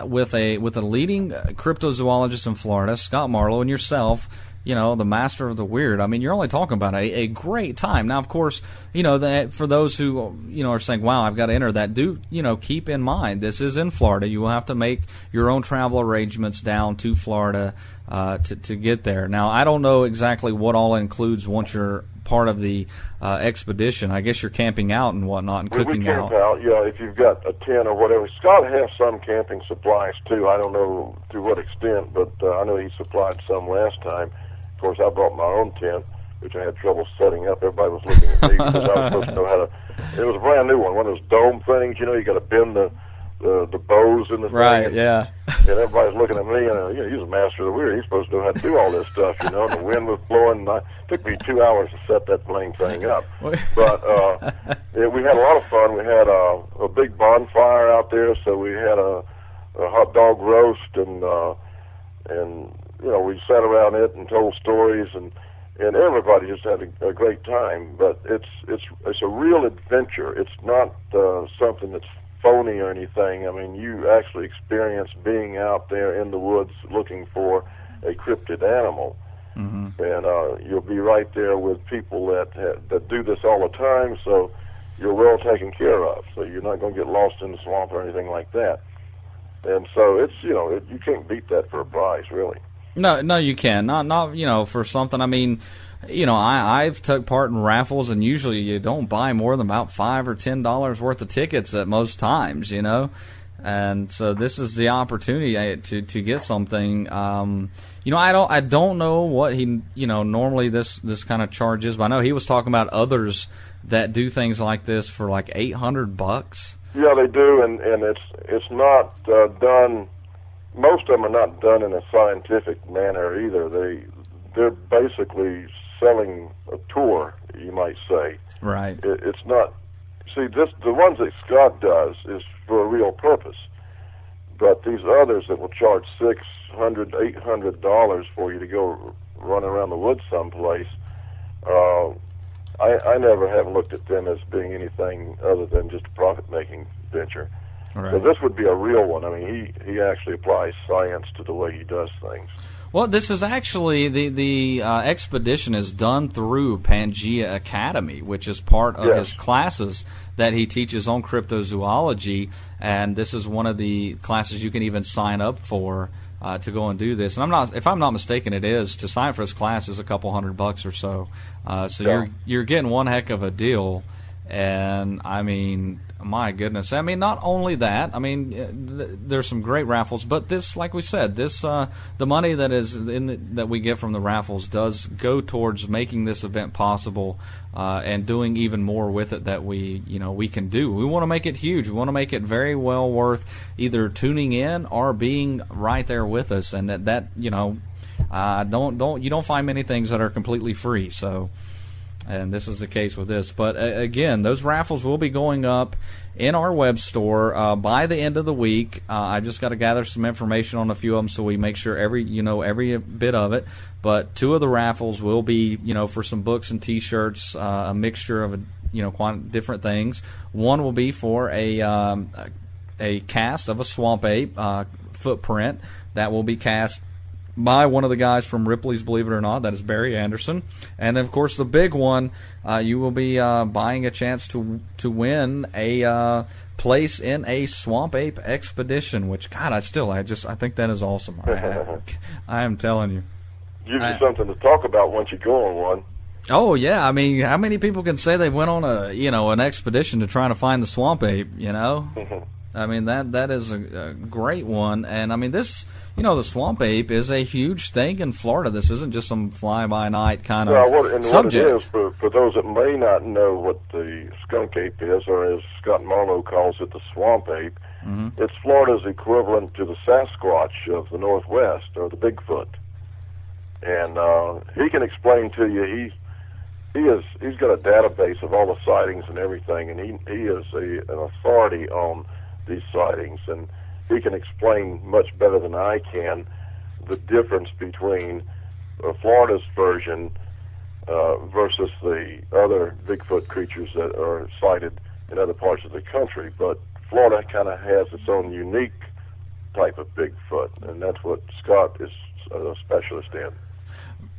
with a leading cryptozoologist in Florida, Scott Marlowe, and yourself, the master of the weird. I mean, you're only talking about a great time. Now, of course, for those who, are saying, wow, I've got to enter that, do, keep in mind, this is in Florida. You will have to make your own travel arrangements down to Florida to get there. Now, I don't know exactly what all includes once you're part of the expedition. I guess you're camping out and whatnot and cooking we camp out. Yeah, if you've got a tent or whatever. Scott has some camping supplies, too. I don't know to what extent, but I know he supplied some last time. Of course, I brought my own tent, which I had trouble setting up. Everybody was looking at me because I was supposed to know how to. It was a brand new one of those dome things. You got to bend the bows in the thing. Right, yeah. And everybody's looking at me, and he's a master of the weird. He's supposed to know how to do all this stuff, and the wind was blowing. And it took me 2 hours to set that blame thing up. But we had a lot of fun. We had a big bonfire out there, so we had a hot dog roast, and we sat around it and told stories, and everybody just had a great time. But it's a real adventure. It's not something that's phony or anything. I mean, you actually experience being out there in the woods looking for a cryptid animal. Mm-hmm. And you'll be right there with people that do this all the time, so you're well taken care of. So you're not going to get lost in the swamp or anything like that. And so it's, you can't beat that for a prize, really. No, you can. Not for something. I mean, I've took part in raffles, and usually you don't buy more than about $5 or $10 worth of tickets at most times, and so this is the opportunity to get something. I don't know what he, normally this kind of charges, but I know he was talking about others that do things like this for like $800. Yeah, they do, and it's not done. Most of them are not done in a scientific manner either. They're basically selling a tour, you might say. Right. It's not. See, the ones that Scott does is for a real purpose, but these others that will charge $600, $800 for you to go run around the woods someplace, I never have looked at them as being anything other than just a profit-making venture. Right. So this would be a real one. I mean, he actually applies science to the way he does things. Well, this is actually the expedition is done through Pangea Academy, which is part of his classes that he teaches on cryptozoology, and this is one of the classes you can even sign up for to go and do this. And if I'm not mistaken, it is to sign up for his class is a couple $100 or so. So you're getting one heck of a deal. And I mean, my goodness. I mean, not only that. I mean, there's some great raffles, but this, like we said, the money that is that we get from the raffles does go towards making this event possible, and doing even more with it that we can do. We want to make it huge. We want to make it very well worth either tuning in or being right there with us. And that you don't find many things that are completely free. So. And this is the case with this. But again, those raffles will be going up in our web store by the end of the week. I just got to gather some information on a few of them so we make sure every bit of it. But 2 of the raffles will be, for some books and T-shirts, a mixture of different things. One will be for a cast of a swamp ape footprint that will be cast by one of the guys from Ripley's Believe It or Not, that is Barry Anderson. And, of course, the big one, you will be buying a chance to win a place in a swamp ape expedition, which, God, I think that is awesome. I am telling you. Gives you something to talk about once you go on one. Oh, yeah. I mean, how many people can say they went on an expedition to try to find the swamp ape, I mean, that is a great one. And, I mean, this, the swamp ape is a huge thing in Florida. This isn't just some fly-by-night kind of subject. What it is, for those that may not know what the skunk ape is, or as Scott Marlowe calls it, the swamp ape, it's Florida's equivalent to the Sasquatch of the Northwest, or the Bigfoot. And he can explain to you, he's got a database of all the sightings and everything, and he is an authority on these sightings, and he can explain much better than I can the difference between Florida's version versus the other Bigfoot creatures that are sighted in other parts of the country. But Florida kind of has its own unique type of Bigfoot, and that's what Scott is a specialist in.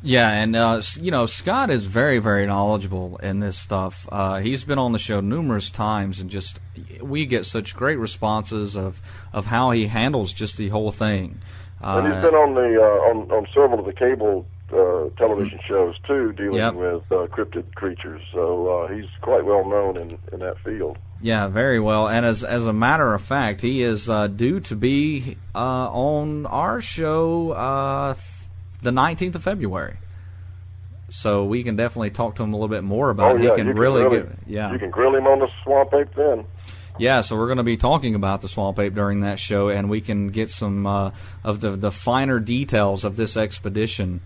Yeah, and, Scott is very, very knowledgeable in this stuff. He's been on the show numerous times, and just we get such great responses of how he handles just the whole thing. And he's been on on several of the cable television shows, too, dealing with cryptid creatures. So he's quite well known in that field. Yeah, very well. And as a matter of fact, he is due to be on our show the 19th of February. So we can definitely talk to him a little bit more about it. You can grill him on the swamp ape then. Yeah, so we're going to be talking about the swamp ape during that show, and we can get some of the finer details of this expedition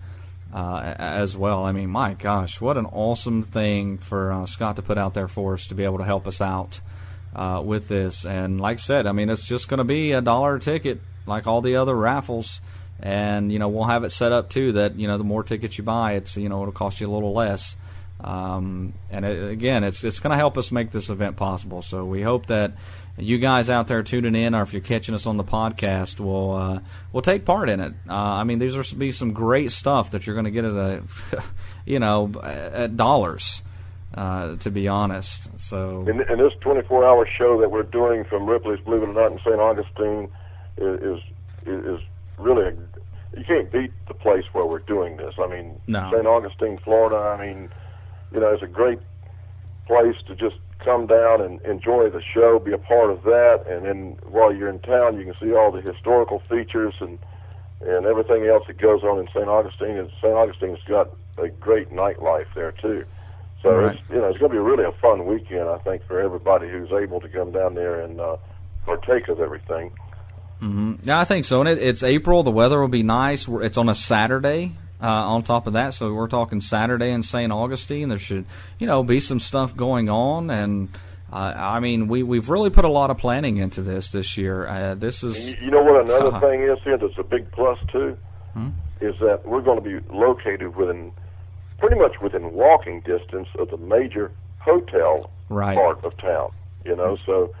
as well. I mean, my gosh, what an awesome thing for Scott to put out there for us to be able to help us out with this. And like I said, I mean, it's just going to be $1 a ticket like all the other raffles. And, we'll have it set up, too, that, the more tickets you buy, it's, it'll cost you a little less. And, again, it's going to help us make this event possible. So we hope that you guys out there tuning in, or if you're catching us on the podcast, will take part in it. I mean, these will be some great stuff that you're going to get at dollars, to be honest. So and this 24-hour show that we're doing from Ripley's, believe it or not, in St. Augustine is really you can't beat the place where we're doing this. I mean, no. St. Augustine, Florida, I mean, it's a great place to just come down and enjoy the show, be a part of that, and then while you're in town, you can see all the historical features and everything else that goes on in St. Augustine. And St. Augustine's got a great nightlife there, too. So, right. It's going to be really a fun weekend, I think, for everybody who's able to come down there and partake of everything. Mm-hmm. Yeah, I think so. And it's April. The weather will be nice. It's on a Saturday on top of that. So we're talking Saturday in St. Augustine. There should, be some stuff going on. And, I mean, we've really put a lot of planning into this year. This is... You know what another thing is here that's a big plus, too? Is that we're going to be located pretty much within walking distance of the major hotel part of town. So,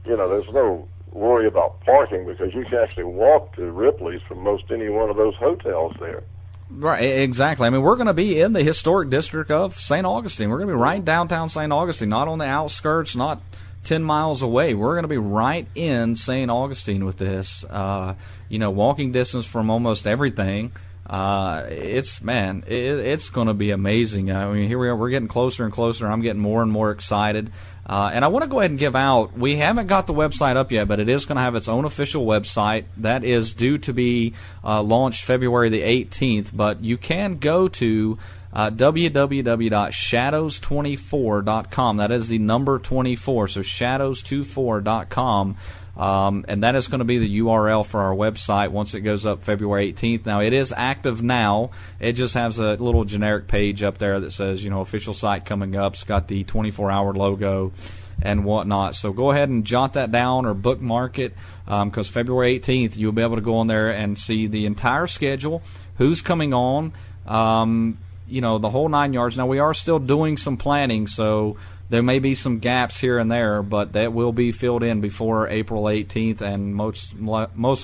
there's no worry about parking because you can actually walk to Ripley's from most any one of those hotels there. Right, exactly. I mean, we're going to be in the historic district of St. Augustine. We're going to be right downtown St. Augustine, not on the outskirts, not 10 miles away. We're going to be right in St. Augustine with this, walking distance from almost everything. It's going to be amazing. I mean, here we are. We're getting closer and closer. I'm getting more and more excited. And I want to go ahead and give out, we haven't got the website up yet, but it is going to have its own official website. That is due to be launched February the 18th. But you can go to www.shadows24.com. That is the number 24, so shadows24.com. And that is going to be the URL for our website once it goes up February 18th. Now, it is active now. It just has a little generic page up there that says, official site coming up. It's got the 24-hour logo and whatnot. So go ahead and jot that down or bookmark it because February 18th, you'll be able to go on there and see the entire schedule, who's coming on, the whole 9 yards. Now, we are still doing some planning, so there may be some gaps here and there, but that will be filled in before April 18th and most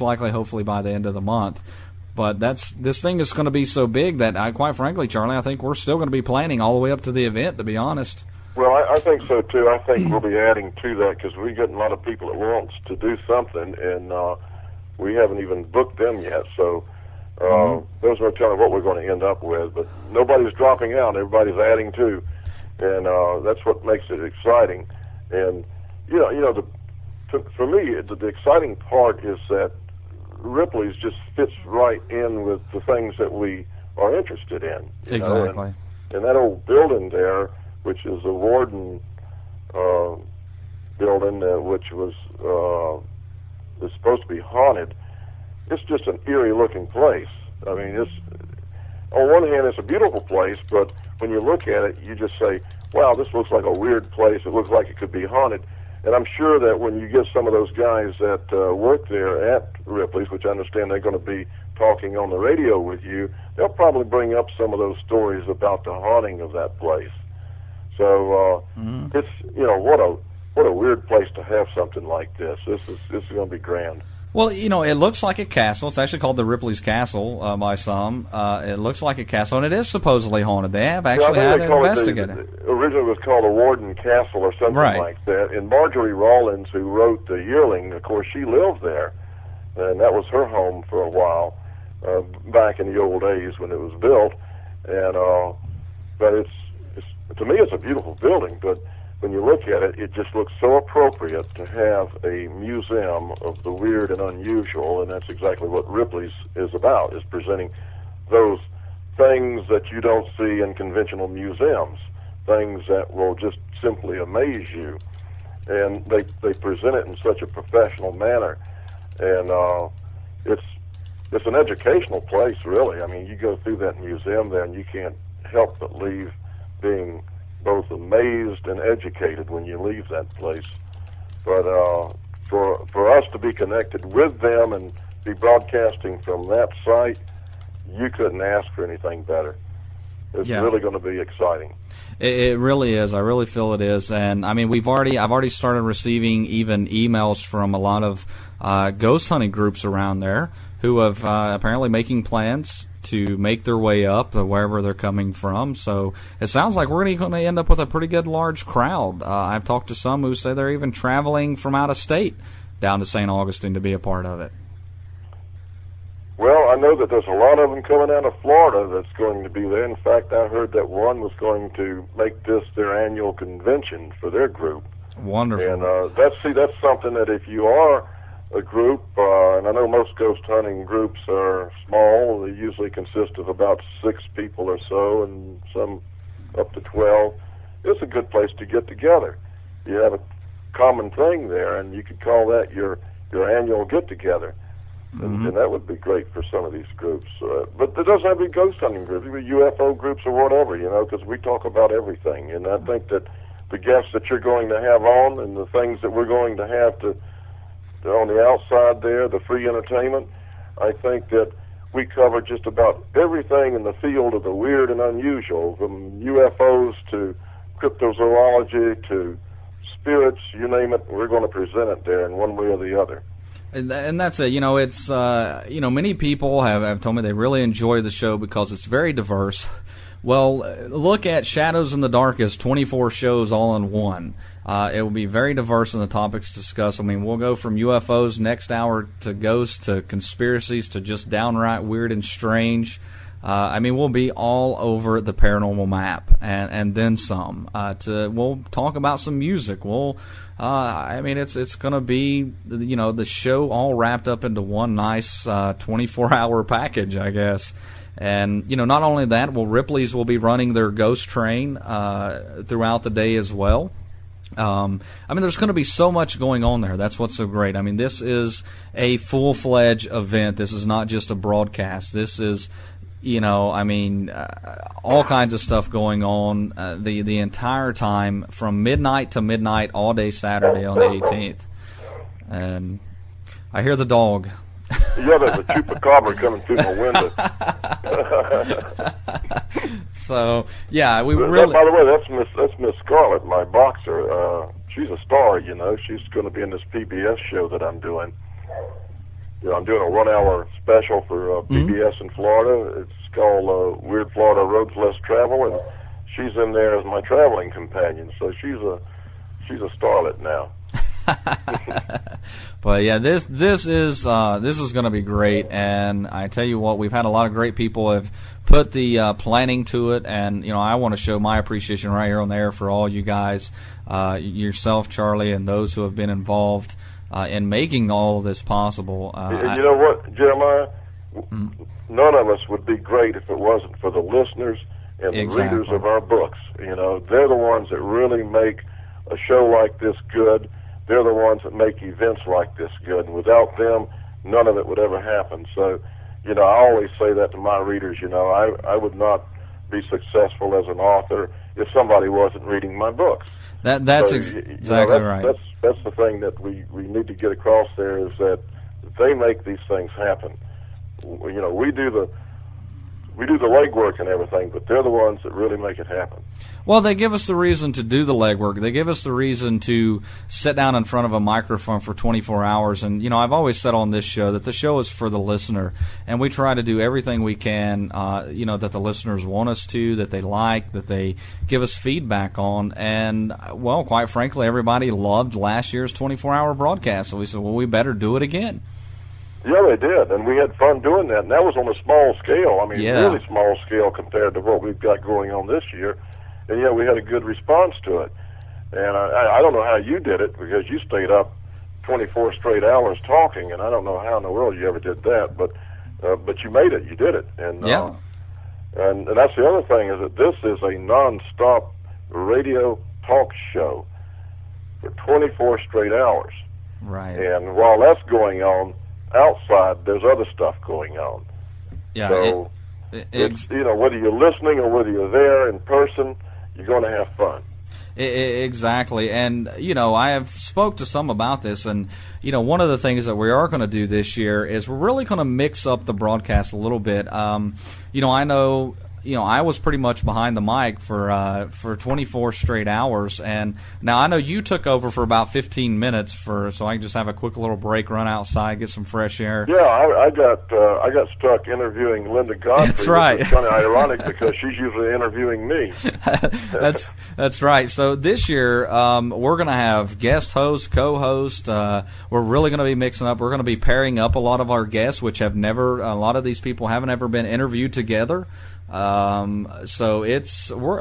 likely, hopefully, by the end of the month. But this thing is going to be so big that, quite frankly, Charlie, I think we're still going to be planning all the way up to the event, to be honest. Well, I think so, too. I think we'll be adding to that because we get a lot of people that wants to do something, and we haven't even booked them yet. So there's no telling what we're going to end up with. But nobody's dropping out. Everybody's adding to. And that's what makes it exciting. And, the for me, the exciting part is that Ripley's just fits right in with the things that we are interested in. Exactly. And that old building there, which is the Warden building, which was is supposed to be haunted, it's just an eerie-looking place. I mean, it's on one hand, it's a beautiful place, but when you look at it, you just say, wow, this looks like a weird place. It looks like it could be haunted. And I'm sure that when you get some of those guys that work there at Ripley's, which I understand they're going to be talking on the radio with you, they'll probably bring up some of those stories about the haunting of that place. So it's, what a weird place to have something like this. This is going to be grand. Well, it looks like a castle. It's actually called the Ripley's Castle by some. It looks like a castle, and it is supposedly haunted. They have actually had to investigate it. Originally, it was called the Warden Castle or something like that. And Marjorie Rawlins, who wrote The Yearling, of course, she lived there, and that was her home for a while back in the old days when it was built. And but it's to me, it's a beautiful building, but when you look at it, it just looks so appropriate to have a museum of the weird and unusual, and that's exactly what Ripley's is about, is presenting those things that you don't see in conventional museums, things that will just simply amaze you. And they present it in such a professional manner, and it's an educational place, really. I mean, you go through that museum there, and you can't help but leave being both amazed and educated when you leave that place. But for us to be connected with them and be broadcasting from that site, you couldn't ask for anything better. It's really going to be exciting. It really is. I really feel it is. And I mean, I've already started receiving even emails from a lot of ghost hunting groups around there who have apparently making plans to make their way up wherever they're coming from. So it sounds like we're going to end up with a pretty good large crowd. I've talked to some who say they're even traveling from out of state down to St. Augustine to be a part of it. Well, I know that there's a lot of them coming out of Florida that's going to be there. In fact, I heard that one was going to make this their annual convention for their group. Wonderful. And that's something that if you are a group, and I know most ghost hunting groups are small. They usually consist of about 6 people or so, and some up to 12. It's a good place to get together. You have a common thing there, and you could call that your annual get-together. And that would be great for some of these groups. But there doesn't have to be ghost hunting groups. It could be UFO groups or whatever, because we talk about everything. And I think that the guests that you're going to have on and the things that we're going to have on the outside there, the free entertainment, I think that we cover just about everything in the field of the weird and unusual, from UFOs to cryptozoology to spirits, you name it. We're going to present it there in one way or the other. And that's it. It's many people have told me they really enjoy the show because it's very diverse. Well, look at Shadows in the Darkest, 24 shows all in one. It will be very diverse in the topics discussed. I mean, we'll go from UFOs next hour to ghosts to conspiracies to just downright weird and strange. We'll be all over the paranormal map and then some. We'll talk about some music. It's going to be, the show all wrapped up into one nice 24-hour package, I guess. And, not only that, Ripley's will be running their ghost train throughout the day as well. There's going to be so much going on there. That's what's so great. This is a full-fledged event. This is not just a broadcast. This is, all kinds of stuff going on the entire time from midnight to midnight all day Saturday on the 18th. And I hear the dog. Yeah, there's a chupacabra coming through my window. So, yeah, we by really... By the way, that's Miss Scarlett, my boxer. She's a star, She's going to be in this PBS show that I'm doing. I'm doing a 1-hour special for PBS in Florida. It's called Weird Florida Roads Less Travel, and she's in there as my traveling companion. So she's a starlet now. But yeah, this is going to be great, and I tell you what, we've had a lot of great people have put the planning to it, and I want to show my appreciation right here on the air for all you guys, yourself, Charlie, and those who have been involved. in making all of this possible. You know what, Jeremiah? None of us would be great if it wasn't for the listeners and the readers of our books. You know, they're the ones that really make a show like this good. They're the ones that make events like this good. And without them, none of it would ever happen. So, you know, I always say that to my readers. You know, I would not be successful as an author if somebody wasn't reading my books. That's exactly right. That's the thing that we need to get across there, is that they make these things happen. You know, we do the legwork and everything, but they're the ones that really make it happen. Well, they give us the reason to do the legwork. They give us the reason to sit down in front of a microphone for 24 hours. And, you know, I've always said on this show that the show is for the listener, and we try to do everything we can, you know, that the listeners want us to, that they like, that they give us feedback on. And, well, quite frankly, everybody loved last year's 24-hour broadcast. So we said, well, we better do it again. Yeah, they did, and we had fun doing that, and that was on a small scale. I mean, really small scale compared to what we've got going on this year. And, yeah, we had a good response to it. And I don't know how you did it, because you stayed up 24 straight hours talking, and I don't know how in the world you ever did that, but you made it. You did it. And, and that's the other thing, is that this is a non-stop radio talk show for 24 straight hours. Right. And while that's going on, outside, there's other stuff going on. Yeah. So it's, you know, whether you're listening or whether you're there in person, you're going to have fun. Exactly. And, you know, I have spoke to some about this, and, you know, one of the things that we are going to do this year is we're really going to mix up the broadcast a little bit. You know, I know... You know, I was pretty much behind the mic for 24 straight hours, and now I know you took over for about 15 minutes so I can just have a quick little break, run outside, get some fresh air. Yeah, I got stuck interviewing Linda Godfrey. That's right. It's kind of ironic because she's usually interviewing me. That's right. So this year we're going to have guest host, co-host. We're really going to be mixing up. We're going to be pairing up a lot of our guests, which a lot of these people haven't ever been interviewed together. So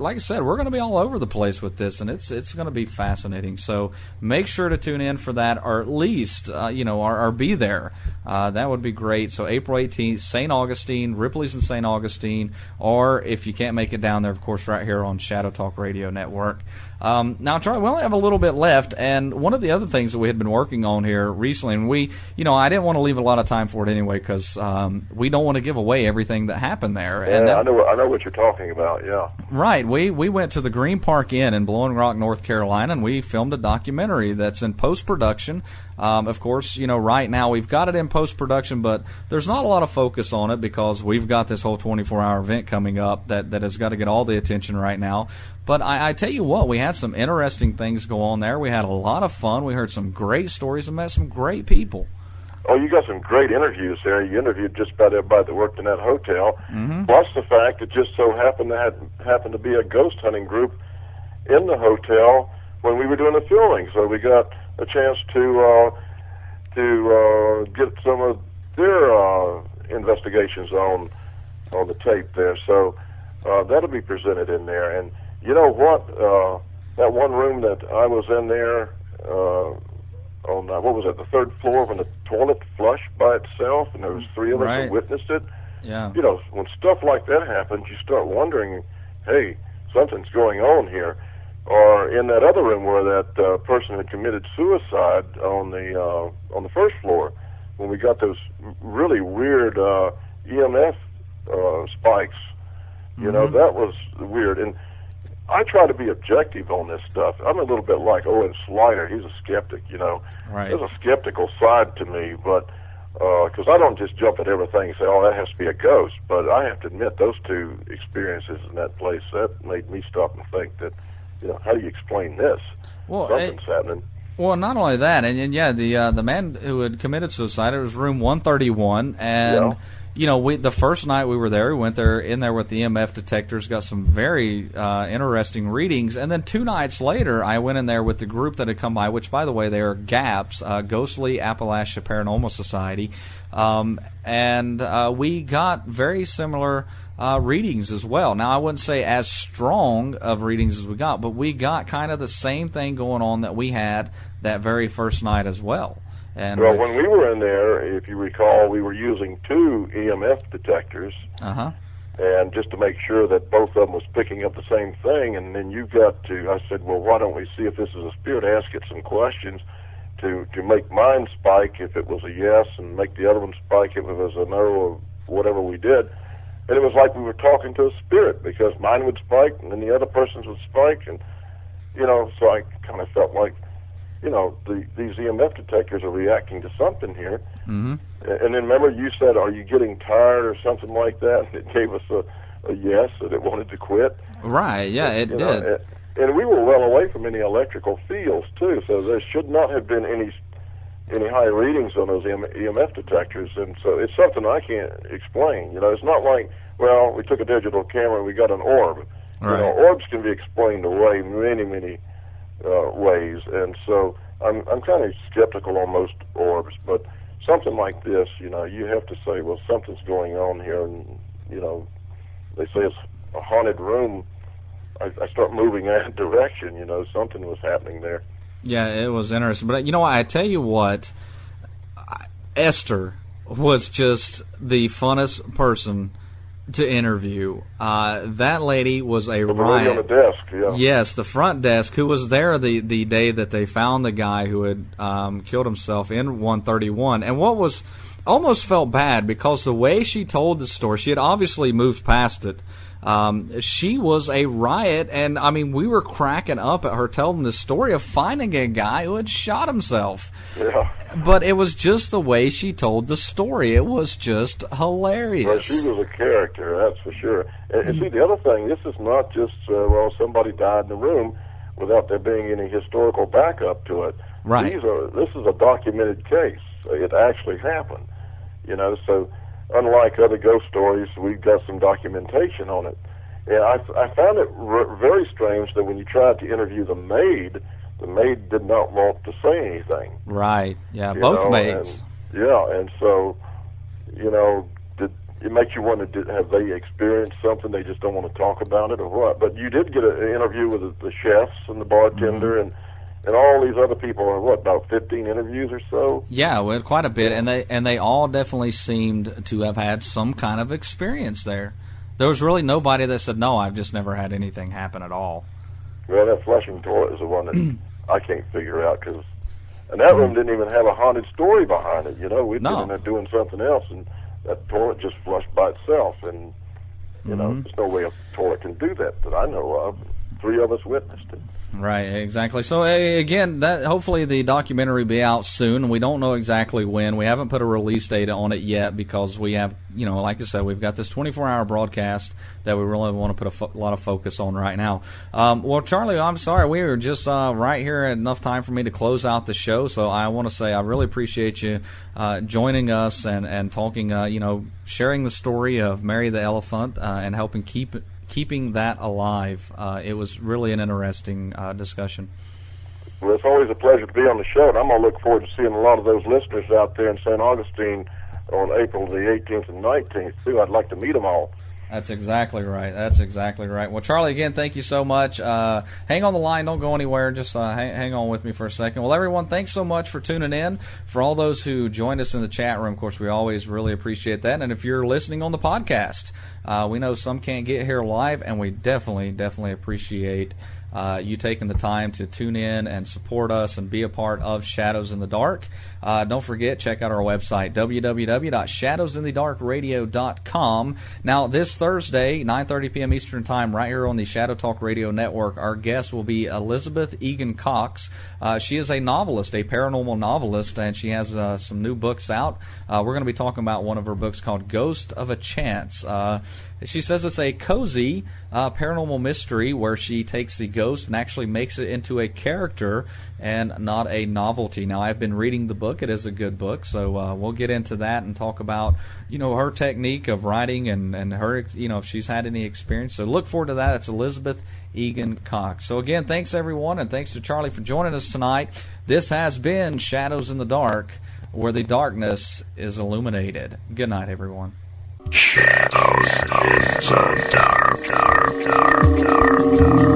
like I said, we're going to be all over the place with this, and it's going to be fascinating. So make sure to tune in for that, or at least, or be there. That would be great. So April 18th, St. Augustine, Ripley's in St. Augustine, or if you can't make it down there, of course, right here on Shadow Talk Radio Network. Now, Charlie, we only have a little bit left, and one of the other things that we had been working on here recently, and I didn't want to leave a lot of time for it anyway, because we don't want to give away everything that happened there. Yeah, and I know what you're talking about, yeah. Right. We went to the Green Park Inn in Blowing Rock, North Carolina, and we filmed a documentary that's in post-production. Of course, right now we've got it in post-production, but there's not a lot of focus on it because we've got this whole 24-hour event coming up that has got to get all the attention right now. But I tell you what, we had some interesting things go on there. We had a lot of fun. We heard some great stories and met some great people. Oh, you got some great interviews there. You interviewed just about everybody that worked in that hotel. Mm-hmm. Plus the fact it just so happened to be a ghost hunting group in the hotel when we were doing the filming. So we got a chance to get some of their investigations on the tape there. So that'll be presented in there. And you know what? That one room that I was in there on what was it, the third floor, when the toilet flushed by itself, and there was three of us that witnessed it. Yeah. When stuff like that happens, you start wondering, hey, something's going on here. Or in that other room where that person had committed suicide on the first floor, when we got those really weird EMF spikes, that was weird. And I try to be objective on this stuff. I'm a little bit like Owen Slider. He's a skeptic, Right. There's a skeptical side to me, but because I don't just jump at everything and say, oh, that has to be a ghost. But I have to admit, those two experiences in that place, that made me stop and think that, how do you explain this? Well, something's happening. Well, not only that, and the man who had committed suicide, it was room 131, and the first night we were there, we went in there with the EMF detectors, got some very interesting readings, and then 2 nights later, I went in there with the group that had come by, which, by the way, they are GAPS, Ghostly Appalachia Paranormal Society, and we got very similar readings as well. Now, I wouldn't say as strong of readings as we got, but we got kind of the same thing going on that we had that very first night as well. And well, when we were in there, if you recall, we were using 2 EMF detectors. Uh-huh. And just to make sure that both of them was picking up the same thing, and then you got to, I said, well, why don't we see if this is a spirit? Ask it some questions to make mine spike if it was a yes, and make the other one spike if it was a no, or whatever we did. And it was like we were talking to a spirit, because mine would spike, and then the other person's would spike, and, so I kind of felt like, these EMF detectors are reacting to something here. Mm-hmm. And then remember, you said, are you getting tired or something like that? And it gave us a yes, that it wanted to quit. Right, yeah, it did. And we were well away from any electrical fields, too, so there should not have been any high readings on those EMF detectors. And so it's something I can't explain. It's not like, well, we took a digital camera and we got an orb. Right. Orbs can be explained away many, many ways, and so I'm kind of skeptical on most orbs, but something like this, you have to say, well, something's going on here, and they say it's a haunted room. I start moving in that direction, something was happening there. Yeah, it was interesting, but I tell you what, Esther was just the funnest person to interview. That lady was a riot. On the desk, yeah. Yes, the front desk, who was there the day that they found the guy who had killed himself in 131. And what was almost felt bad, because the way she told the story, she had obviously moved past it. She was a riot, and we were cracking up at her telling the story of finding a guy who had shot himself. Yeah. But it was just the way she told the story. It was just hilarious. Well, she was a character, that's for sure. And see, the other thing, this is not just, somebody died in the room without there being any historical backup to it. Right. This is a documented case. It actually happened. So unlike other ghost stories, we've got some documentation on it. And I found it very strange that when you tried to interview the maid did not want to say anything. Right. Yeah, both maids. And so, did it make you wonder, have they experienced something, they just don't want to talk about it, or what? But you did get an interview with the chefs and the bartender, and all these other people, about 15 interviews or so? Yeah, we had quite a bit, and they all definitely seemed to have had some kind of experience there. There was really nobody that said, no, I've just never had anything happen at all. Well, that flushing toilet is the one that I can't figure out, and that room didn't even have a haunted story behind it. We'd been in there doing something else, and that toilet just flushed by itself, and, there's no way a toilet can do that I know of. 3 of us witnessed it. Right, exactly. So again, that hopefully the documentary will be out soon. We don't know exactly when. We haven't put a release date on it yet, because we have, like I said, we've got this 24-hour broadcast that we really want to put a lot of focus on right now. Well, Charlie, I'm sorry, we were just right here at enough time for me to close out the show. So I want to say I really appreciate you joining us and talking, sharing the story of Mary the Elephant and helping keeping that alive. It was really an interesting discussion. Well, it's always a pleasure to be on the show, and I'm going to look forward to seeing a lot of those listeners out there in St. Augustine on April the 18th and 19th, too. I'd like to meet them all. That's exactly right. Well, Charlie, again, thank you so much. Hang on the line. Don't go anywhere. Just hang on with me for a second. Well, everyone, thanks so much for tuning in. For all those who joined us in the chat room, of course, we always really appreciate that. And if you're listening on the podcast, we know some can't get here live, and we definitely appreciate you taking the time to tune in and support us and be a part of Shadows in the Dark. Don't forget, check out our website, www.shadowsinthedarkradio.com. Now, this Thursday, 9:30 p.m. Eastern Time, right here on the Shadow Talk Radio Network, our guest will be Elizabeth Egan Cox. She is a novelist, a paranormal novelist, and she has some new books out. We're going to be talking about one of her books called Ghost of a Chance. She says it's a cozy paranormal mystery where she takes the ghost and actually makes it into a character and not a novelty. Now, I've been reading the book. It is a good book, so we'll get into that and talk about, her technique of writing and her, if she's had any experience. So look forward to that. It's Elizabeth Egan Cox. So again, thanks everyone, and thanks to Charlie for joining us tonight. This has been Shadows in the Dark, where the darkness is illuminated. Good night, everyone. Shadows in the dark.